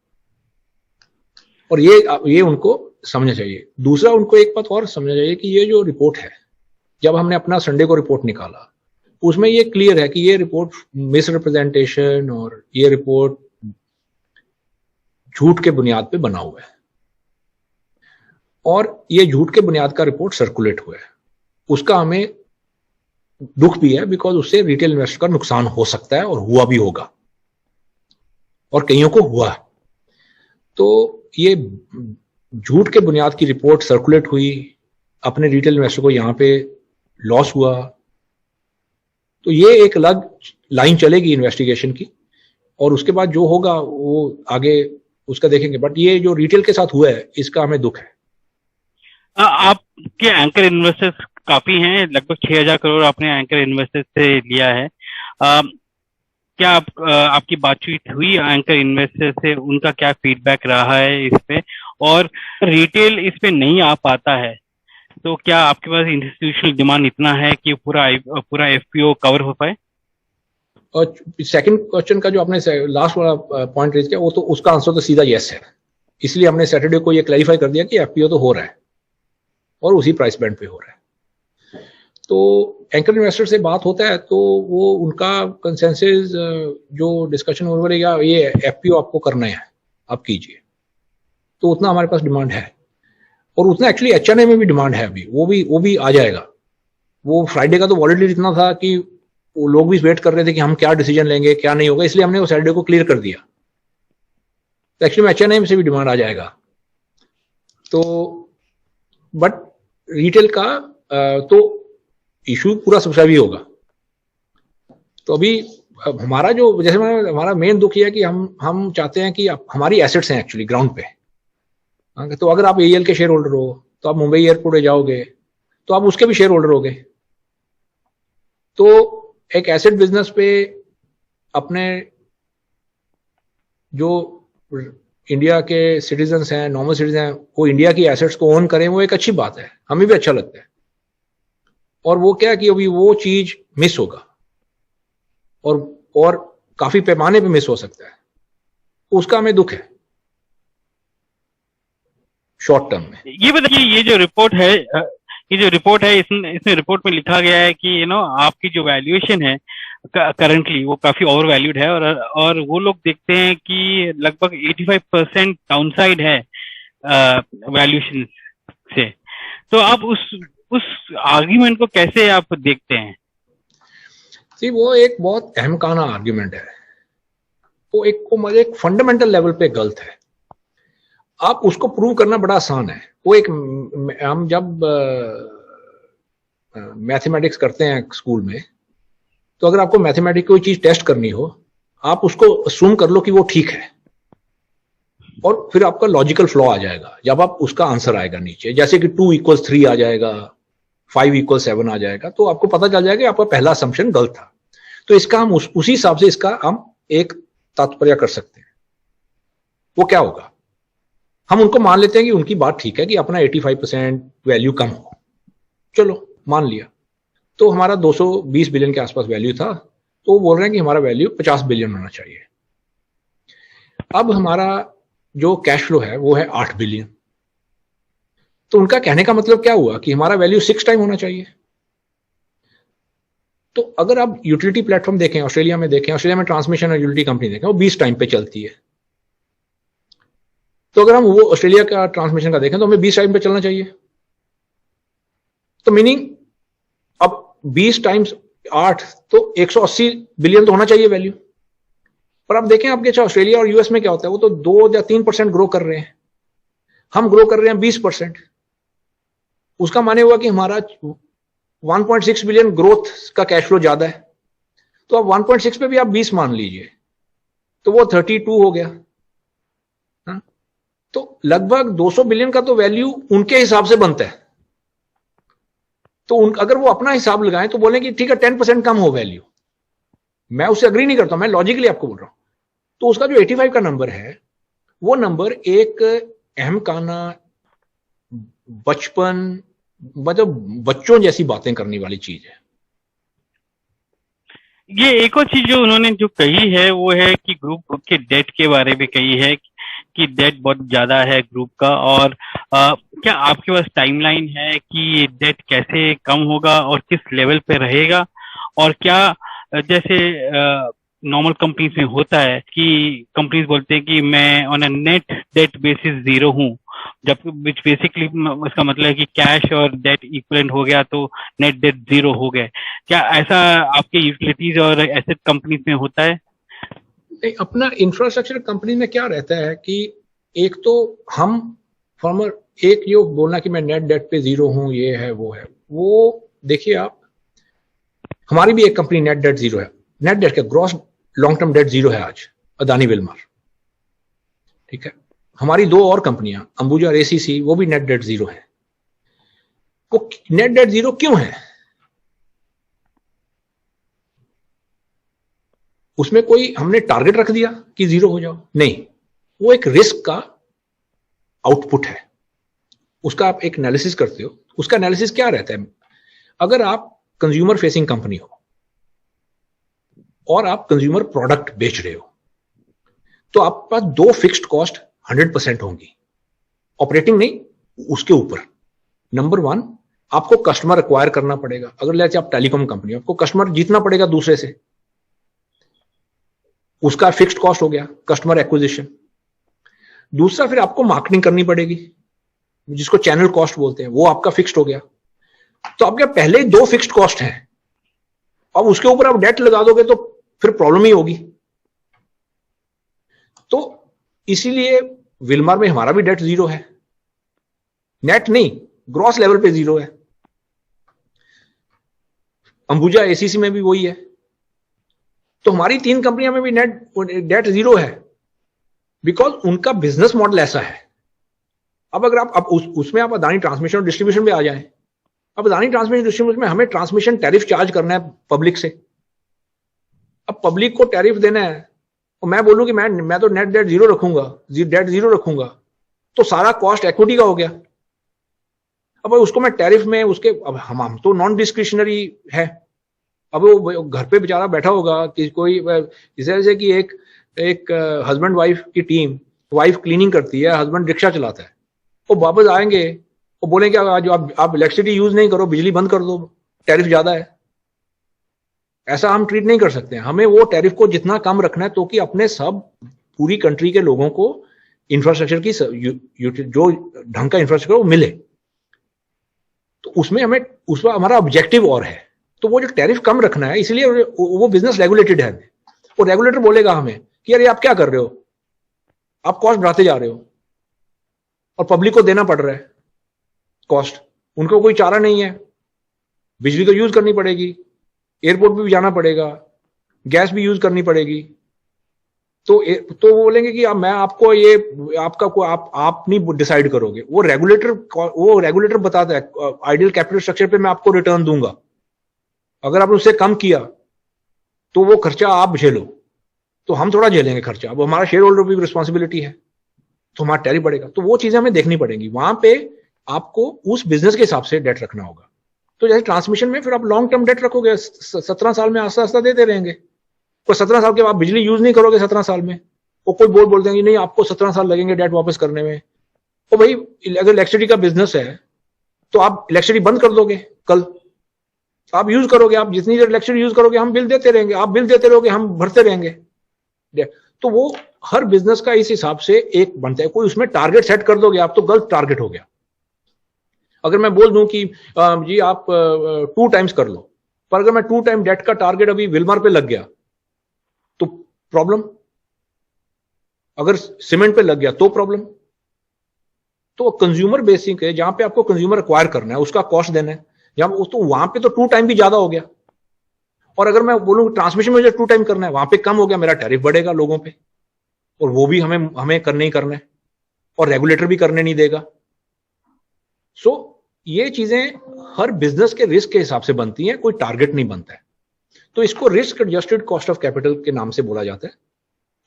और ये उनको समझना चाहिए। दूसरा, उनको एक बात और समझना चाहिए कि ये जो रिपोर्ट है, जब हमने अपना संडे को रिपोर्ट निकाला, उसमें ये क्लियर है कि ये रिपोर्ट मिसरिप्रेजेंटेशन और ये रिपोर्ट झूठ के बुनियाद पे बना हुआ है, और ये झूठ के बुनियाद का रिपोर्ट सर्कुलेट हुआ है। उसका हमें दुख भी है, बिकॉज उससे रिटेल इन्वेस्टर का नुकसान हो सकता है और हुआ भी होगा, और कईयों को हुआ। तो ये झूठ के बुनियाद की रिपोर्ट सर्कुलेट हुई, अपने रिटेल इन्वेस्टर को यहां पे लॉस हुआ, तो ये एक अलग लाइन चलेगी इन्वेस्टिगेशन की, और उसके बाद जो होगा वो आगे उसका देखेंगे। बट ये जो रिटेल के साथ हुआ है, इसका हमें दुख है। आपके एंकर इन्वेस्टर्स काफी हैं, लगभग 6000 करोड़ आपने एंकर इन्वेस्टर्स से लिया है। क्या आपकी बातचीत हुई एंकर इन्वेस्टर से, उनका क्या फीडबैक रहा है इस पे, और रिटेल इस पे नहीं आ पाता है तो क्या आपके पास इंस्टीट्यूशनल डिमांड इतना है कि पूरा एफपीओ कवर हो पाए? और सेकंड क्वेश्चन का जो आपने लास्ट वाला पॉइंट रेज किया, वो तो उसका आंसर तो सीधा यस है। इसलिए हमने सैटरडे को ये क्लैरिफाई कर दिया कि एफपीओ तो हो रहा है और उसी प्राइस बैंड पे हो रहा है। तो एंकर इन्वेस्टर से बात होता है तो वो उनका कंसेंसस जो डिस्कशन हो रही है, ये एफपीओ आपको करना है, आप कीजिए। तो उतना हमारे पास डिमांड है, और उतना एक्चुअली एचएनए में भी डिमांड है अभी, वो भी आ जाएगा। वो फ्राइडे का तो वॉलेटिलिटी इतना था कि वो लोग भी वेट कर रहे थे कि हम क्या डिसीजन लेंगे, क्या नहीं होगा, इसलिए हमने वो सैटरडे को क्लियर कर दिया। तो एक्चुअली में एचएनए में से भी डिमांड आ जाएगा। तो बट रिटेल का तो इशू पूरा सब्सिडी होगा। तो अभी हमारा जो जैसे हमारा मेन दुख ये है कि हम चाहते हैं कि हमारी एसेट्स हैं एक्चुअली ग्राउंड पे। तो अगर आप एईएल के शेयर होल्डर हो तो आप मुंबई एयरपोर्ट जाओगे तो आप उसके भी शेयर होल्डर होगे। तो एक एसेट बिजनेस पे अपने जो इंडिया के सिटीजन्स हैं, नॉर्मल सिटीजन हैं, वो इंडिया की एसेट्स को ओन करें, वो एक अच्छी बात है, हमें भी अच्छा लगता है। और वो क्या कि अभी वो चीज मिस होगा और काफी पैमाने पे मिस हो सकता है, उसका हमें दुख है शॉर्ट टर्म में। ये बताइए, ये जो रिपोर्ट है इसमें रिपोर्ट में लिखा गया है कि आपकी जो वैल्यूएशन है करंटली वो काफी ओवर वैल्यूड है, और वो लोग देखते हैं कि लगभग 85% डाउनसाइड है वैल्यूएशन से। तो आप उस आर्ग्यूमेंट को कैसे आप देखते हैं? जी, वो एक बहुत अहमकाना आर्ग्यूमेंट है। वो एक फंडामेंटल लेवल पे गलत है। आप उसको प्रूव करना बड़ा आसान है। वो हम जब मैथमेटिक्स करते हैं स्कूल में, तो अगर आपको मैथमेटिक्स कोई चीज टेस्ट करनी हो, आप उसको अस्यूम कर लो कि वो ठीक है, और फिर आपका लॉजिकल फ्लॉ आ जाएगा जब आप उसका आंसर आएगा नीचे, जैसे कि 2 = 3 आ जाएगा, 5 = 7 आ जाएगा, तो आपको पता चल जाएगा कि आपका पहला असम्पशन गलत था। तो इसका हम उसी हिसाब से इसका हम एक तात्पर्य कर सकते हैं। वो क्या होगा, हम उनको मान लेते हैं कि उनकी बात ठीक है कि अपना 85% वैल्यू कम हो, चलो मान लिया। तो हमारा 220 बिलियन के आसपास वैल्यू था, तो वो बोल रहे हैं कि हमारा वैल्यू 50 बिलियन होना चाहिए। अब हमारा जो कैश फ्लो है वो है 8 बिलियन। तो उनका कहने का मतलब क्या हुआ कि हमारा वैल्यू 6 टाइम होना चाहिए। तो अगर आप यूटिलिटी प्लेटफॉर्म देखें, ऑस्ट्रेलिया में ट्रांसमिशन और यूटिलिटी कंपनी देखें, वो 20 टाइम पे चलती है। तो अगर हम वो ऑस्ट्रेलिया का ट्रांसमिशन का देखें तो हमें 20 टाइम पे चलना चाहिए। तो मीनिंग अब 20 टाइम्स 8 तो 180 बिलियन तो होना चाहिए वैल्यू। पर आप देखें आपके चाहे ऑस्ट्रेलिया और यूएस में क्या होता है, वो तो 2 या 3% ग्रो कर रहे हैं, हम ग्रो कर रहे हैं 20%। उसका माने हुआ कि हमारा 1.6 बिलियन ग्रोथ का कैश फ्लो ज्यादा है, तो अब 1.6 पे भी आप 20 मान लीजिए तो वो 32 हो गया। हाँ? तो लगभग 200 बिलियन का तो वैल्यू उनके हिसाब से बनता है। तो अगर वो अपना हिसाब लगाएं तो बोलें कि ठीक है 10% कम हो वैल्यू, मैं उससे अग्री नहीं करता, मैं लॉजिकली आपको बोल रहा हूं। तो उसका जो 85 का नंबर है वो नंबर एक अहम काना बचपन मतलब बच्चों जैसी बातें करने वाली चीज है। ये एक और चीज जो उन्होंने जो कही है वो है कि ग्रुप के डेट के बारे में कही है कि डेट बहुत ज्यादा है ग्रुप का, और क्या आपके पास टाइमलाइन है कि डेट कैसे कम होगा और किस लेवल पे रहेगा? और क्या जैसे नॉर्मल कंपनीज में होता है कि कंपनीज बोलते हैं कि मैं on a net date basis zero हूं, जब विच बेसिकली इसका मतलब है कि कैश और डेट इक्विवेलेंट हो गया तो नेट डेट जीरो हो गए। क्या ऐसा आपके यूटिलिटीज और एसेट कंपनीज में होता है? नहीं, अपना इंफ्रास्ट्रक्चर कंपनी में क्या रहता है कि एक तो हम फॉर्मर एक यो बोलना कि मैं नेट डेट पे जीरो हूं, ये है वो है, वो देखिए आप हमारी भी एक कंपनी नेट डेट जीरो है, नेट डेट का gross long term debt zero है आज, अदानी विल्मर। ठीक है, हमारी 2 और कंपनियां अंबुजा और एसीसी वो भी नेट डेट जीरो है। वो नेट डेट जीरो क्यों है? उसमें कोई हमने टारगेट रख दिया कि जीरो हो जाओ? नहीं, वो एक रिस्क का आउटपुट है, उसका आप एक एनालिसिस करते हो। उसका एनालिसिस क्या रहता है? अगर आप कंज्यूमर फेसिंग कंपनी हो और आप कंज्यूमर प्रोडक्ट बेच रहे हो तो आपके पास 2 फिक्स्ड कॉस्ट 100% होंगी, ऑपरेटिंग नहीं, उसके ऊपर। नंबर 1 आपको कस्टमर एक्वायर करना पड़ेगा। अगर लेट्स आप टेलीकॉम कंपनी, आपको कस्टमर जीतना पड़ेगा दूसरे से, उसका फिक्स्ड कॉस्ट हो गया कस्टमर एक्विजिशन। दूसरा फिर आपको मार्केटिंग करनी पड़ेगी, जिसको चैनल कॉस्ट बोलते हैं, वो आपका फिक्स्ड हो गया। तो आपके पहले 2 फिक्स्ड कॉस्ट हैं, अब उसके ऊपर आप डेट लगा दोगे तो फिर प्रॉब्लम ही होगी। तो इसीलिए विल्मर में हमारा भी डेट जीरो है, नेट नहीं ग्रॉस लेवल पे जीरो है। अंबुजा एसीसी में भी वही है। तो हमारी 3 कंपनियों में भी नेट डेट जीरो है, बिकॉज उनका बिजनेस मॉडल ऐसा है। अब अगर आप उसमें आप अदानी ट्रांसमिशन और डिस्ट्रीब्यूशन में आ जाएं, अब अदानी ट्रांसमिशन डिस्ट्रीब्यूशन में हमें ट्रांसमिशन टैरिफ चार्ज करना है पब्लिक से। अब पब्लिक को टैरिफ देना है और मैं बोलूं कि मैं तो नेट डेट जीरो रखूंगा, डेट जीरो रखूंगा, तो सारा कॉस्ट इक्विटी का हो गया। अब उसको मैं टैरिफ में उसके, अब हम तो नॉन डिस्क्रिशनरी है। अब वो घर पे बेचारा बैठा होगा कि कोई जैसे कि एक हस्बैंड वाइफ की टीम, वाइफ क्लीनिंग करती है, हस्बैंड रिक्शा चलाता है, वो वापस आएंगे वो बोलेंगे आज आप इलेक्ट्रिसिटी यूज नहीं करो, बिजली बंद कर दो, टैरिफ ज्यादा है। ऐसा हम ट्रीट नहीं कर सकते। हमें वो टैरिफ को जितना कम रखना है तो कि अपने सब पूरी कंट्री के लोगों को इंफ्रास्ट्रक्चर की जो ढंग का इंफ्रास्ट्रक्चर वो मिले। तो उसमें उसका हमारा ऑब्जेक्टिव और है। तो वो जो टैरिफ कम रखना है, इसलिए वो बिजनेस रेगुलेटेड है। वो रेगुलेटर बोलेगा हमें कि अरे आप क्या कर रहे हो, आप कॉस्ट बढ़ाते जा रहे हो और पब्लिक को देना पड़ रहा है कॉस्ट। उनको कोई चारा नहीं है, बिजली तो यूज करनी पड़ेगी, एयरपोर्ट पे भी जाना पड़ेगा, गैस भी यूज करनी पड़ेगी। तो वो बोलेंगे कि मैं आपको ये आपका को आप नहीं डिसाइड करोगे। वो रेगुलेटर बताता है आइडियल कैपिटल स्ट्रक्चर पे मैं आपको रिटर्न दूंगा, अगर आपने उससे कम किया तो वो खर्चा आप झेलो, तो हम थोड़ा झेलेंगे खर्चा। अब हमारा शेयर होल्डर की रिस्पॉन्सिबिलिटी है, तो हमारा टैरिफ बढ़ेगा। तो वो चीजें हमें देखनी पड़ेंगी। वहां पे आपको उस बिजनेस के हिसाब से डेट रखना होगा। तो जैसे ट्रांसमिशन में फिर आप लॉन्ग टर्म डेट रखोगे, 17 साल में आस्ता आस्ता देते रहेंगे। तो 17 साल के बाद बिजली यूज नहीं करोगे 17 साल में, वो कोई बोल देंगे नहीं आपको 17 साल लगेंगे डेट वापस करने में। तो भाई अगर इलेक्ट्रिसिटी का बिजनेस है तो आप इलेक्ट्रिसिटी बंद कर दोगे, कल आप यूज करोगे, आप जितनी देर इलेक्ट्रिसिटी यूज करोगे हम बिल देते रहेंगे, आप बिल देते रहोगे, हम भरते रहेंगे। तो वो हर बिजनेस का इस हिसाब से एक बनता है। कोई उसमें टारगेट सेट कर दोगे आप तो गलत टारगेट हो गया। अगर मैं बोल दूं कि जी आप 2 टाइम्स कर लो पर अगर मैं 2 टाइम डेट का टारगेट अभी विल्मर पे लग गया तो प्रॉब्लम, अगर सीमेंट पे लग गया तो प्रॉब्लम। तो कंज्यूमर बेसिक है, जहां पे आपको कंज्यूमर एक्वायर करना है उसका कॉस्ट देना है, जहां तो वहां पे तो 2 टाइम भी ज्यादा हो गया। और अगर मैं बोलूं ट्रांसमिशन में मुझे 2 टाइम करना है, वहां पे कम हो गया, मेरा टैरिफ बढ़ेगा लोगों पे, और वो भी हमें करने ही करना है, और रेगुलेटर भी करने नहीं देगा। सो ये चीजें हर बिजनेस के रिस्क के हिसाब से बनती हैं, कोई टारगेट नहीं बनता है। तो इसको risk adjusted cost of capital के नाम से बोला जाता है,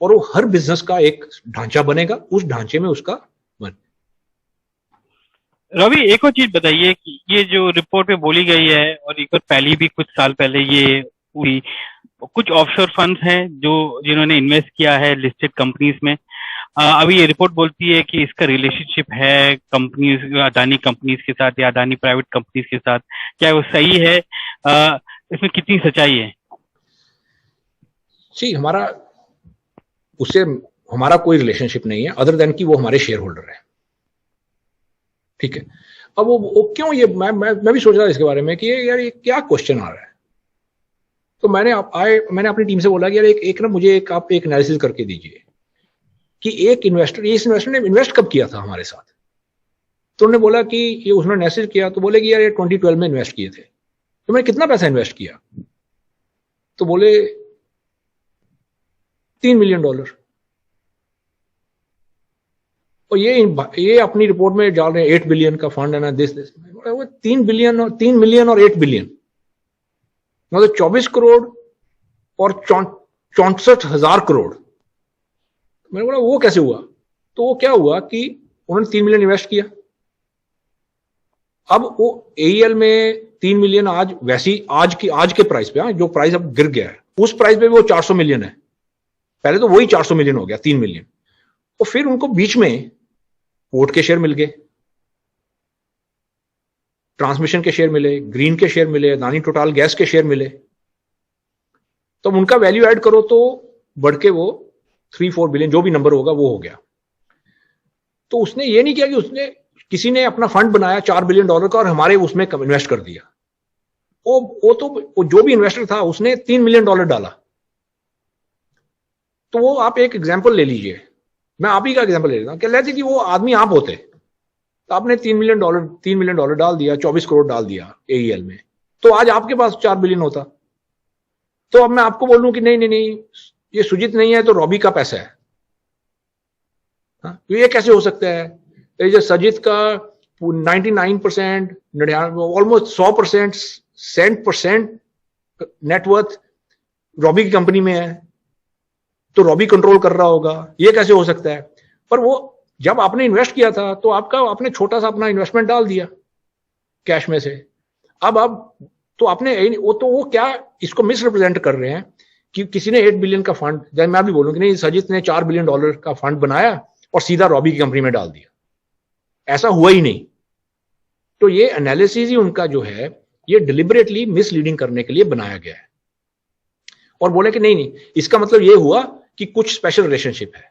और वो हर बिजनेस का एक ढांचा बनेगा, उस ढांचे में उसका बन। रवि, एक और चीज बताइए कि ये जो रिपोर्ट में बोली गई है, और एक और पहले भी कुछ साल पहले ये हुई, कुछ ऑफशोर फंड्स हैं जिन्होंने इन्वेस्ट किया है लिस्टेड कंपनीज में। अभी ये रिपोर्ट बोलती है कि इसका रिलेशनशिप है कंपनीज, अदानी कंपनीज के साथ या अदानी प्राइवेट कंपनीज के साथ। क्या वो सही है? इसमें कितनी सच्चाई है? जी, हमारा कोई रिलेशनशिप नहीं है अदर देन कि वो हमारे शेयर होल्डर है। ठीक है, अब वो क्यों, ये मैं भी सोच रहा था इसके बारे में कि यार ये क्या क्वेश्चन आ रहा है। तो मैंने अपनी टीम से बोला कि यार मुझे आप एक एनालिसिस करके दीजिए कि इस इन्वेस्टर ने इन्वेस्ट कब किया था हमारे साथ। तो उन्होंने बोला कि ये उसने एनालिसिस किया, तो बोले कि यार ये 2012 में इन्वेस्ट किए थे। तो मैंने कितना पैसा इन्वेस्ट किया, तो बोले $3 मिलियन। और ये अपनी रिपोर्ट में डाल रहे हैं 8 बिलियन का फंड है ना, दिस 3 बिलियन और 3 मिलियन और 8 बिलियन, मतलब 24 करोड़ और 64,000 करोड़। मैंने बोला वो कैसे हुआ? तो वो क्या हुआ कि उन्होंने 3 मिलियन इन्वेस्ट किया। अब वो AEL में 3 मिलियन आज के प्राइस पे, जो प्राइस अब गिर गया है, उस प्राइस पे वो 400 मिलियन है। पहले तो वही 400 मिलियन हो गया, 3 मिलियन। और फिर उनको बीच में पोर्ट के शेयर मिल गए, ट्रांसमिशन के शेयर मिले, ग्रीन के शेयर मिले, अदानी टोटल गैस के शेयर मिले। तो उनका वैल्यू ऐड करो तो बढ़ के वो 3-4 बिलियन जो भी नंबर होगा वो हो गया। तो उसने ये नहीं किया कि किसी ने अपना फंड बनाया $4 बिलियन का और हमारे उसमें इन्वेस्ट कर दिया। वो जो भी इन्वेस्टर था उसने $3 मिलियन डाला। तो वो आप एक एग्जांपल ले लीजिए, मैं आप ही का एग्जांपल ले लेता हूं। क्या लेते कि वो आदमी आप होते तो आपने $3 मिलियन डाल दिया, 24 करोड़ डाल दिया AEL में, तो आज आपके पास 4 बिलियन होता। तो अब मैं आपको बोलूं कि नहीं ये सुजीत नहीं है तो रॉबी का पैसा है। तो ये कैसे हो सकता है? जो सजित का 99%, ऑलमोस्ट 100%, 100% नेटवर्थ रॉबी की कंपनी में है, तो रॉबी कंट्रोल कर रहा होगा, ये कैसे हो सकता है? पर वो जब आपने इन्वेस्ट किया था तो आपने छोटा सा अपना इन्वेस्टमेंट डाल दिया कैश में से। अब तो आपने वो क्या इसको मिसरिप्रेजेंट कर रहे हैं कि किसी ने 8 बिलियन का फंड, जब मैं भी बोलूं कि नहीं सजित ने $4 बिलियन का फंड बनाया और सीधा रॉबी की कंपनी में डाल दिया, ऐसा हुआ ही नहीं। तो ये एनालिसिस ही उनका जो है ये डिलिबरेटली मिसलीडिंग करने के लिए बनाया गया है, और बोले कि नहीं इसका मतलब ये हुआ कि कुछ स्पेशल रिलेशनशिप है।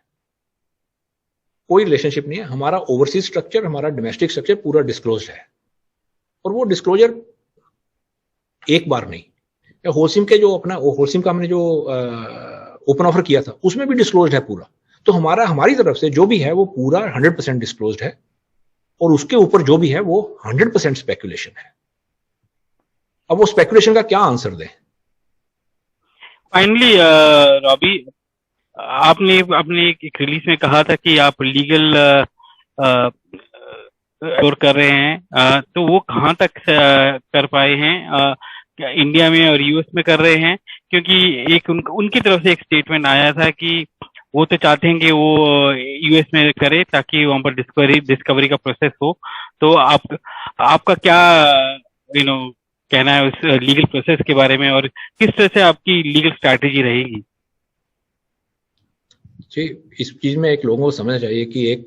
कोई रिलेशनशिप नहीं है। हमारा ओवरसीज स्ट्रक्चर, हमारा डोमेस्टिक स्ट्रक्चर पूरा डिस्क्लोज्ड है, और वो डिस्क्लोजर एक बार नहीं, होलसिम के जो होलसिम का हमने जो ओपन ऑफर किया था उसमें भी डिस्क्लोज्ड है पूरा। तो हमारी तरफ से जो भी है वो पूरा 100% डिस्क्लोज्ड है, और उसके ऊपर जो भी है वो 100% स्पेकुलेशन है। अब वो स्पेकुलेशन का क्या आंसर दें? फाइनली रॉबी, आपने अपने एक रिलीज में कहा था कि आप लीगल कर रहे हैं, तो वो कहाँ तक कर पाए हैं? इंडिया में और US में कर रहे हैं? क्योंकि एक उनकी तरफ से एक स्टेटमेंट आया था कि वो तो चाहते हैं कि वो US में करे ताकि वहां पर डिस्कवरी का प्रोसेस हो। तो आपका क्या कहना है उस लीगल प्रोसेस के बारे में, और किस तरह से आपकी लीगल स्ट्रैटेजी रहेगी? जी, इस चीज में एक लोगों को समझना चाहिए कि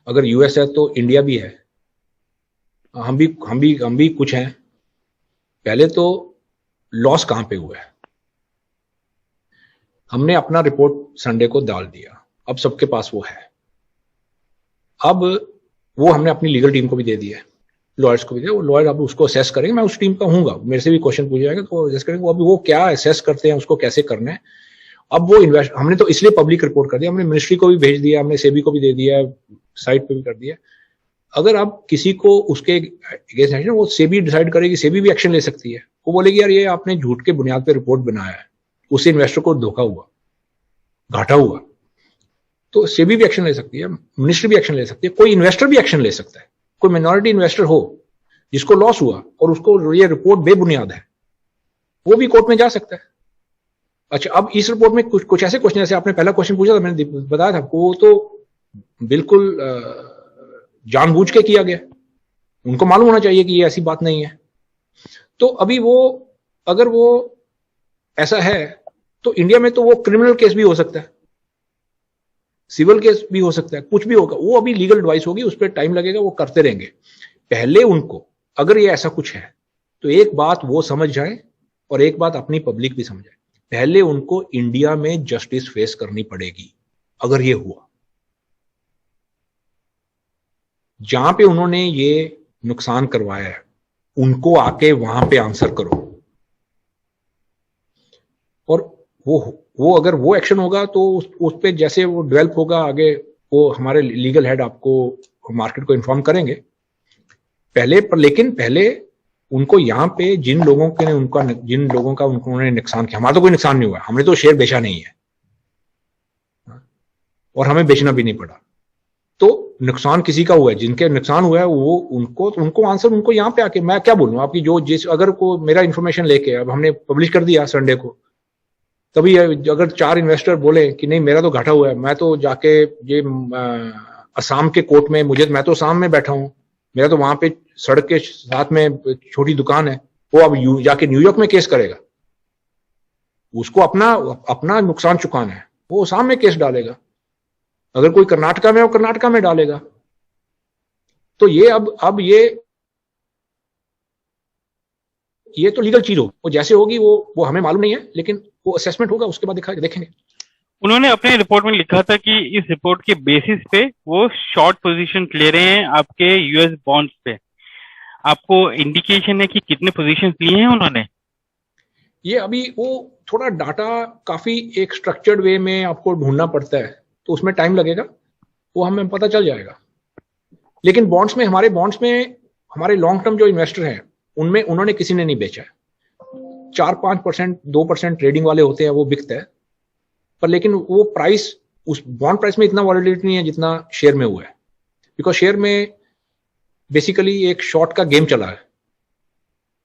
अगर US है तो इंडिया भी है, हम भी कुछ हैं। पहले तो लॉस कहां पे हुआ है? हमने अपना रिपोर्ट संडे को डाल दिया, अब सबके पास वो है। अब वो हमने अपनी लीगल टीम को भी दे दिया है, लॉयर्स को भी दिया, वो लॉयर अब उसको असेस करेंगे, मैं उस टीम का हूँगा, मेरे से भी क्वेश्चन पूछे जाएगा तो असेस करेंगे अभी वो क्या असेस करते हैं, उसको कैसे करना है। अब वो हमने तो इसलिए पब्लिक रिपोर्ट कर दिया, हमने मिनिस्ट्री को भी भेज दिया, हमने सेबी को भी दे दिया, साइट पे भी कर दिया। अगर आप किसी को उसके अगेंस्ट एक्शन, वो सेबी डिसाइड करेगी, सेबी भी एक्शन ले सकती है। वो बोलेगी यार ये आपने झूठ के बुनियाद पे रिपोर्ट बनाया है, उससे इन्वेस्टर को धोखा हुआ, घाटा हुआ, तो सेबी भी एक्शन ले सकती है, मिनिस्ट्री भी एक्शन ले सकती है, कोई इन्वेस्टर भी एक्शन ले सकता है। कोई माइनॉरिटी इन्वेस्टर हो जिसको लॉस हुआ और उसको ये रिपोर्ट बेबुनियाद है, वो भी कोर्ट में जा सकता है। अच्छा, अब इस रिपोर्ट में कुछ ऐसे क्वेश्चन, जैसे आपने पहला क्वेश्चन पूछा था, मैंने बताया था आपको, वो तो बिल्कुल जानबूझ के किया गया, उनको मालूम होना चाहिए कि ये ऐसी बात नहीं है। तो अभी वो अगर वो ऐसा है तो इंडिया में तो वो क्रिमिनल केस भी हो सकता है, सिविल केस भी हो सकता है, कुछ भी होगा, वो अभी लीगल एडवाइस होगी, उस पर टाइम लगेगा, वो करते रहेंगे। पहले उनको अगर ये ऐसा कुछ है तो एक बात वो समझ जाए और एक बात अपनी पब्लिक भी समझे, पहले उनको इंडिया में जस्टिस फेस करनी पड़ेगी। अगर ये हुआ, जहां पे उन्होंने ये नुकसान करवाया है, उनको आके वहां पे आंसर करो। और वो अगर वो एक्शन होगा तो उस पे जैसे वो डेवलप होगा आगे, वो हमारे लीगल हेड आपको मार्केट को इन्फॉर्म करेंगे पहले। पर लेकिन पहले उनको यहाँ पे जिन लोगों का उन्होंने नुकसान किया, हमारा तो कोई नुकसान नहीं हुआ, हमने तो शेयर बेचा नहीं है और हमें बेचना भी नहीं पड़ा, तो नुकसान किसी का हुआ है, जिनके नुकसान हुआ है वो उनको आंसर उनको यहाँ पे आके, मैं क्या बोलूँ आपकी अगर को मेरा इन्फॉर्मेशन लेके, अब हमने पब्लिश कर दिया संडे को, तभी अगर 4 इन्वेस्टर बोले कि नहीं मेरा तो घाटा हुआ है, मैं तो जाके ये असम के कोर्ट में, मैं तो असम में बैठा हूँ, मेरा तो वहां पे सड़क के साथ में छोटी दुकान है, वो अब जाके न्यूयॉर्क में केस करेगा, उसको अपना नुकसान चुकाना है, वो असम में केस डालेगा। अगर कोई कर्नाटका में, वो कर्नाटका में डालेगा। तो ये अब ये तो लीगल चीज होगी, वो जैसे होगी वो हमें मालूम नहीं है, लेकिन वो असेसमेंट होगा, उसके बाद देखेंगे। उन्होंने अपने रिपोर्ट में लिखा था कि इस रिपोर्ट के बेसिस पे वो शॉर्ट पोजीशन ले रहे हैं आपके यूएस बॉन्ड्स पे। आपको इंडिकेशन है कि कितने पोजीशंस लिए हैं उन्होंने? ये अभी वो थोड़ा डाटा काफी एक स्ट्रक्चर्ड वे में आपको ढूंढना पड़ता है, तो उसमें टाइम लगेगा, वो हमें पता चल जाएगा। लेकिन हमारे बॉन्ड्स में हमारे लॉन्ग टर्म जो इन्वेस्टर हैं, उनमें उन्होंने किसी ने नहीं बेचा है। 4-5%, 2% ट्रेडिंग वाले होते हैं, वो बिकता है, पर लेकिन वो प्राइस, उस बॉन्ड प्राइस में इतना वॉलेटिलिटी नहीं है जितना शेयर में हुआ है, बिकॉज शेयर में बेसिकली एक शॉर्ट का गेम चला है,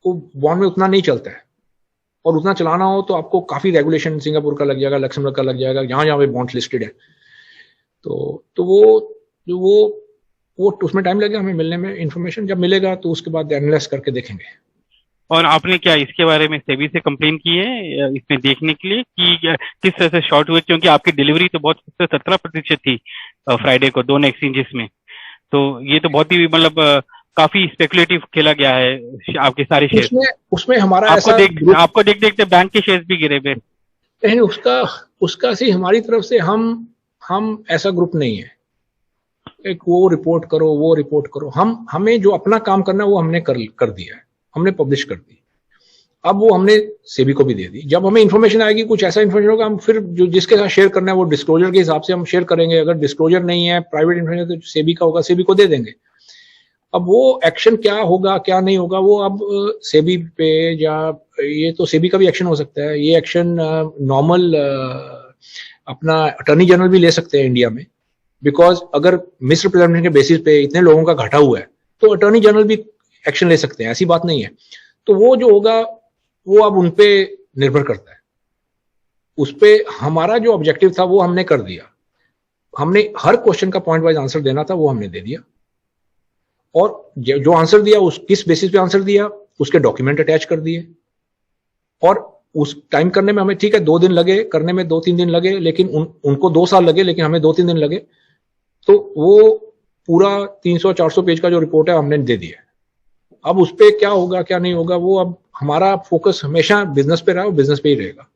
वो बॉन्ड में उतना नहीं चलता है, और उतना चलाना हो तो आपको काफी रेगुलेशन सिंगापुर का लग जाएगा, लक्समबर्ग का लग जाएगा, जहां पे बॉन्ड्स लिस्टेड है, तो वो उसमें टाइम लगेगा हमें मिलने में। इंफॉर्मेशन जब मिलेगा तो उसके बाद एनालाइज करके देखेंगे। और आपने क्या इसके बारे में सेबी से कंप्लेन की है इसमें देखने के लिए कि किस तरह से शॉर्ट हुए? क्योंकि आपकी डिलीवरी तो बहुत 17% थी फ्राइडे को दोनों एक्सचेंजेस में, तो ये तो बहुत ही मतलब काफी स्पेकुलेटिव खेला गया है आपके सारे शेयर। उसमें हमारा आपको देख देखते बैंक के शेयर भी गिरे हुए। नहीं, उसका सी हमारी तरफ से हम ऐसा ग्रुप नहीं है, एक वो रिपोर्ट करो, हमें जो अपना काम करना है वो हमने कर दिया है, हमने पब्लिश कर दी। अब वो हमने सेबी को भी दे दी। जब हमें इन्फॉर्मेशन आएगी, कुछ ऐसा इन्फॉर्मेशन होगा, हम फिर जो जिसके साथ शेयर करना है वो डिस्क्लोजर के हिसाब से हम शेयर करेंगे। अगर डिस्क्लोजर नहीं है, प्राइवेट इन्फॉर्मेशन, तो सेबी का होगा, सेबी को दे देंगे। अब वो एक्शन क्या होगा क्या नहीं होगा, वो अब सेबी पे, या ये तो सेबी का भी एक्शन हो सकता है, ये एक्शन नॉर्मल अपना अटॉर्नी जनरल भी ले सकते हैं इंडिया में, बिकॉज अगर मिसरिप्रेजेंटेशन के बेसिस पे इतने लोगों का घाटा हुआ है तो अटॉर्नी जनरल भी एक्शन ले सकते हैं, ऐसी बात नहीं है। तो वो जो होगा वो अब उनपे निर्भर करता है। उस पे हमारा जो ऑब्जेक्टिव था वो हमने कर दिया। हमने हर क्वेश्चन का पॉइंट वाइज आंसर देना था, वो हमने दे दिया। और जो आंसर दिया, किस बेसिस पे आंसर दिया, उसके डॉक्यूमेंट अटैच कर दिए। और उस टाइम करने में हमें, ठीक है 2 दिन लगे, करने में 2-3 दिन लगे, लेकिन उनको 2 साल लगे, लेकिन हमें 2-3 दिन लगे। तो वो पूरा 300-400 पेज का जो रिपोर्ट है हमने दे दिया। अब उस पे क्या होगा क्या नहीं होगा, वो अब हमारा फोकस हमेशा बिजनेस पे रहा, बिजनेस पे ही रहेगा।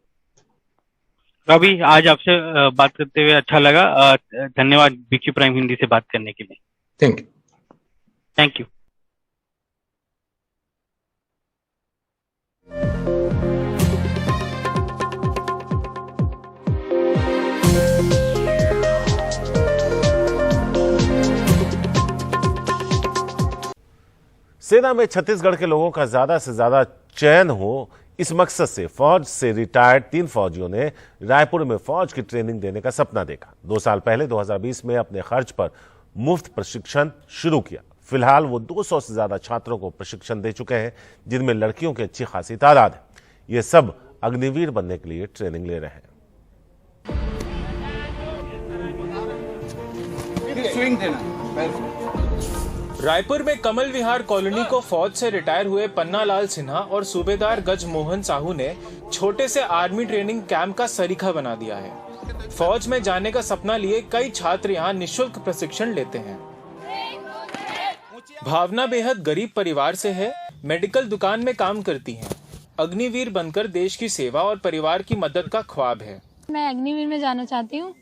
रवि, आज आपसे बात करते हुए अच्छा लगा। धन्यवाद BQ प्राइम हिंदी से बात करने के लिए। Thank you. Thank you. सेना में छत्तीसगढ़ के लोगों का ज्यादा से ज्यादा चयन हो, इस मकसद से फौज से रिटायर्ड 3 फौजियों ने रायपुर में फौज की ट्रेनिंग देने का सपना देखा। 2 साल पहले 2020 में अपने खर्च पर मुफ्त प्रशिक्षण शुरू किया। फिलहाल वो 200 से ज्यादा छात्रों को प्रशिक्षण दे चुके हैं, जिनमें लड़कियों की अच्छी खासी तादाद है। ये सब अग्निवीर बनने के लिए ट्रेनिंग ले रहे हैं। रायपुर में कमल विहार कॉलोनी को फौज से रिटायर हुए पन्नालाल सिन्हा और सूबेदार गज मोहन साहू ने छोटे से आर्मी ट्रेनिंग कैंप का सरीखा बना दिया है। फौज में जाने का सपना लिए कई छात्र यहाँ निःशुल्क प्रशिक्षण लेते हैं। भावना बेहद गरीब परिवार से है, मेडिकल दुकान में काम करती हैं। अग्निवीर बनकर देश की सेवा और परिवार की मदद का ख्वाब है। मैं अग्निवीर में जाना चाहती हूँ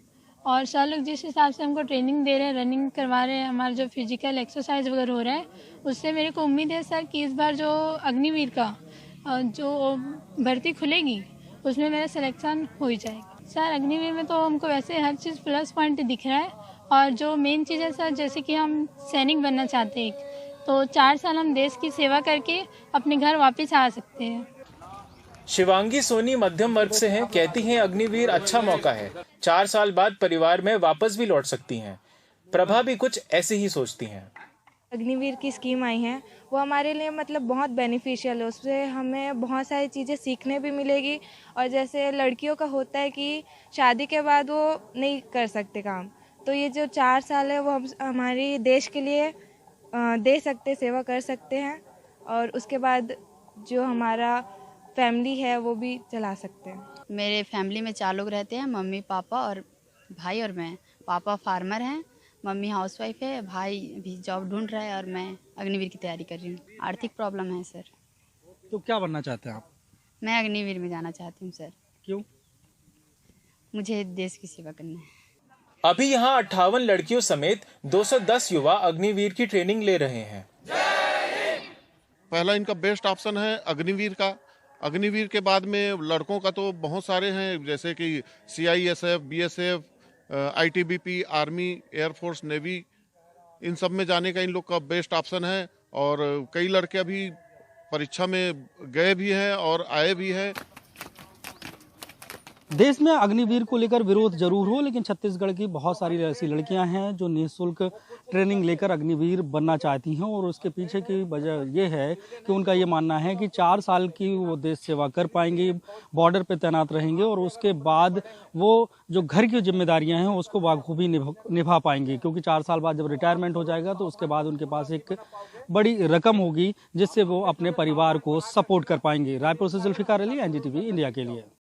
और सर लोग जिस हिसाब से हमको ट्रेनिंग दे रहे हैं, रनिंग करवा रहे हैं, हमारा जो फिजिकल एक्सरसाइज वगैरह हो रहा है, उससे मेरे को उम्मीद है सर कि इस बार जो अग्निवीर का जो भर्ती खुलेगी उसमें मेरा सिलेक्शन हो ही जाएगा। सर अग्निवीर में तो हमको वैसे हर चीज़ प्लस पॉइंट दिख रहा है और जो मेन चीज़ है सर, जैसे कि हम सैनिक बनना चाहते हैं तो 4 साल हम देश की सेवा करके अपने घर वापस आ सकते हैं। शिवांगी सोनी मध्यम वर्ग से हैं, कहती हैं अग्निवीर अच्छा मौका है, 4 साल बाद परिवार में वापस भी लौट सकती हैं। प्रभा भी कुछ ऐसे ही सोचती हैं। अग्निवीर की स्कीम आई है वो हमारे लिए मतलब बहुत बेनिफिशियल है, उससे हमें बहुत सारी चीज़ें सीखने भी मिलेगी। और जैसे लड़कियों का होता है कि शादी के बाद वो नहीं कर सकते काम, तो ये जो 4 साल है वो हम हमारी देश के लिए दे सकते, सेवा कर सकते हैं और उसके बाद जो हमारा फैमिली है वो भी चला सकते हैं। मेरे फैमिली में 4 लोग रहते हैं, मम्मी पापा और भाई और मैं। पापा फार्मर हैं, मम्मी हाउसवाइफ है, भाई भी जॉब ढूंढ रहा है और मैं अग्निवीर की तैयारी कर रही हूँ। आर्थिक प्रॉब्लम है सर। तो क्या बनना चाहते हैं आप? मैं अग्निवीर में जाना चाहती हूँ सर। क्यों? मुझे देश की सेवा करना है। अभी यहाँ 58 लड़कियों समेत 210 युवा अग्निवीर की ट्रेनिंग ले रहे हैं। पहला इनका बेस्ट ऑप्शन है अग्निवीर का। अग्निवीर के बाद में लड़कों का तो बहुत सारे हैं, जैसे कि CISF, BSF, ITBP, army, air force, navy, इन सब में जाने का इन लोग का बेस्ट ऑप्शन है। और कई लड़के अभी परीक्षा में गए भी हैं और आए भी हैं। देश में अग्निवीर को लेकर विरोध जरूर हो, लेकिन छत्तीसगढ़ की बहुत सारी ऐसी लड़कियां हैं जो निःशुल्क ट्रेनिंग लेकर अग्निवीर बनना चाहती हैं और उसके पीछे की वजह ये है कि उनका ये मानना है कि 4 साल की वो देश सेवा कर पाएंगे, बॉर्डर पे तैनात रहेंगे और उसके बाद वो जो घर की जिम्मेदारियां हैं उसको बाखूबी निभा पाएंगे, क्योंकि 4 साल बाद जब रिटायरमेंट हो जाएगा तो उसके बाद उनके पास एक बड़ी रकम होगी जिससे वो अपने परिवार को सपोर्ट कर पाएंगे। रायपुर से जुल्फिकार अली, NDTV इंडिया के लिए।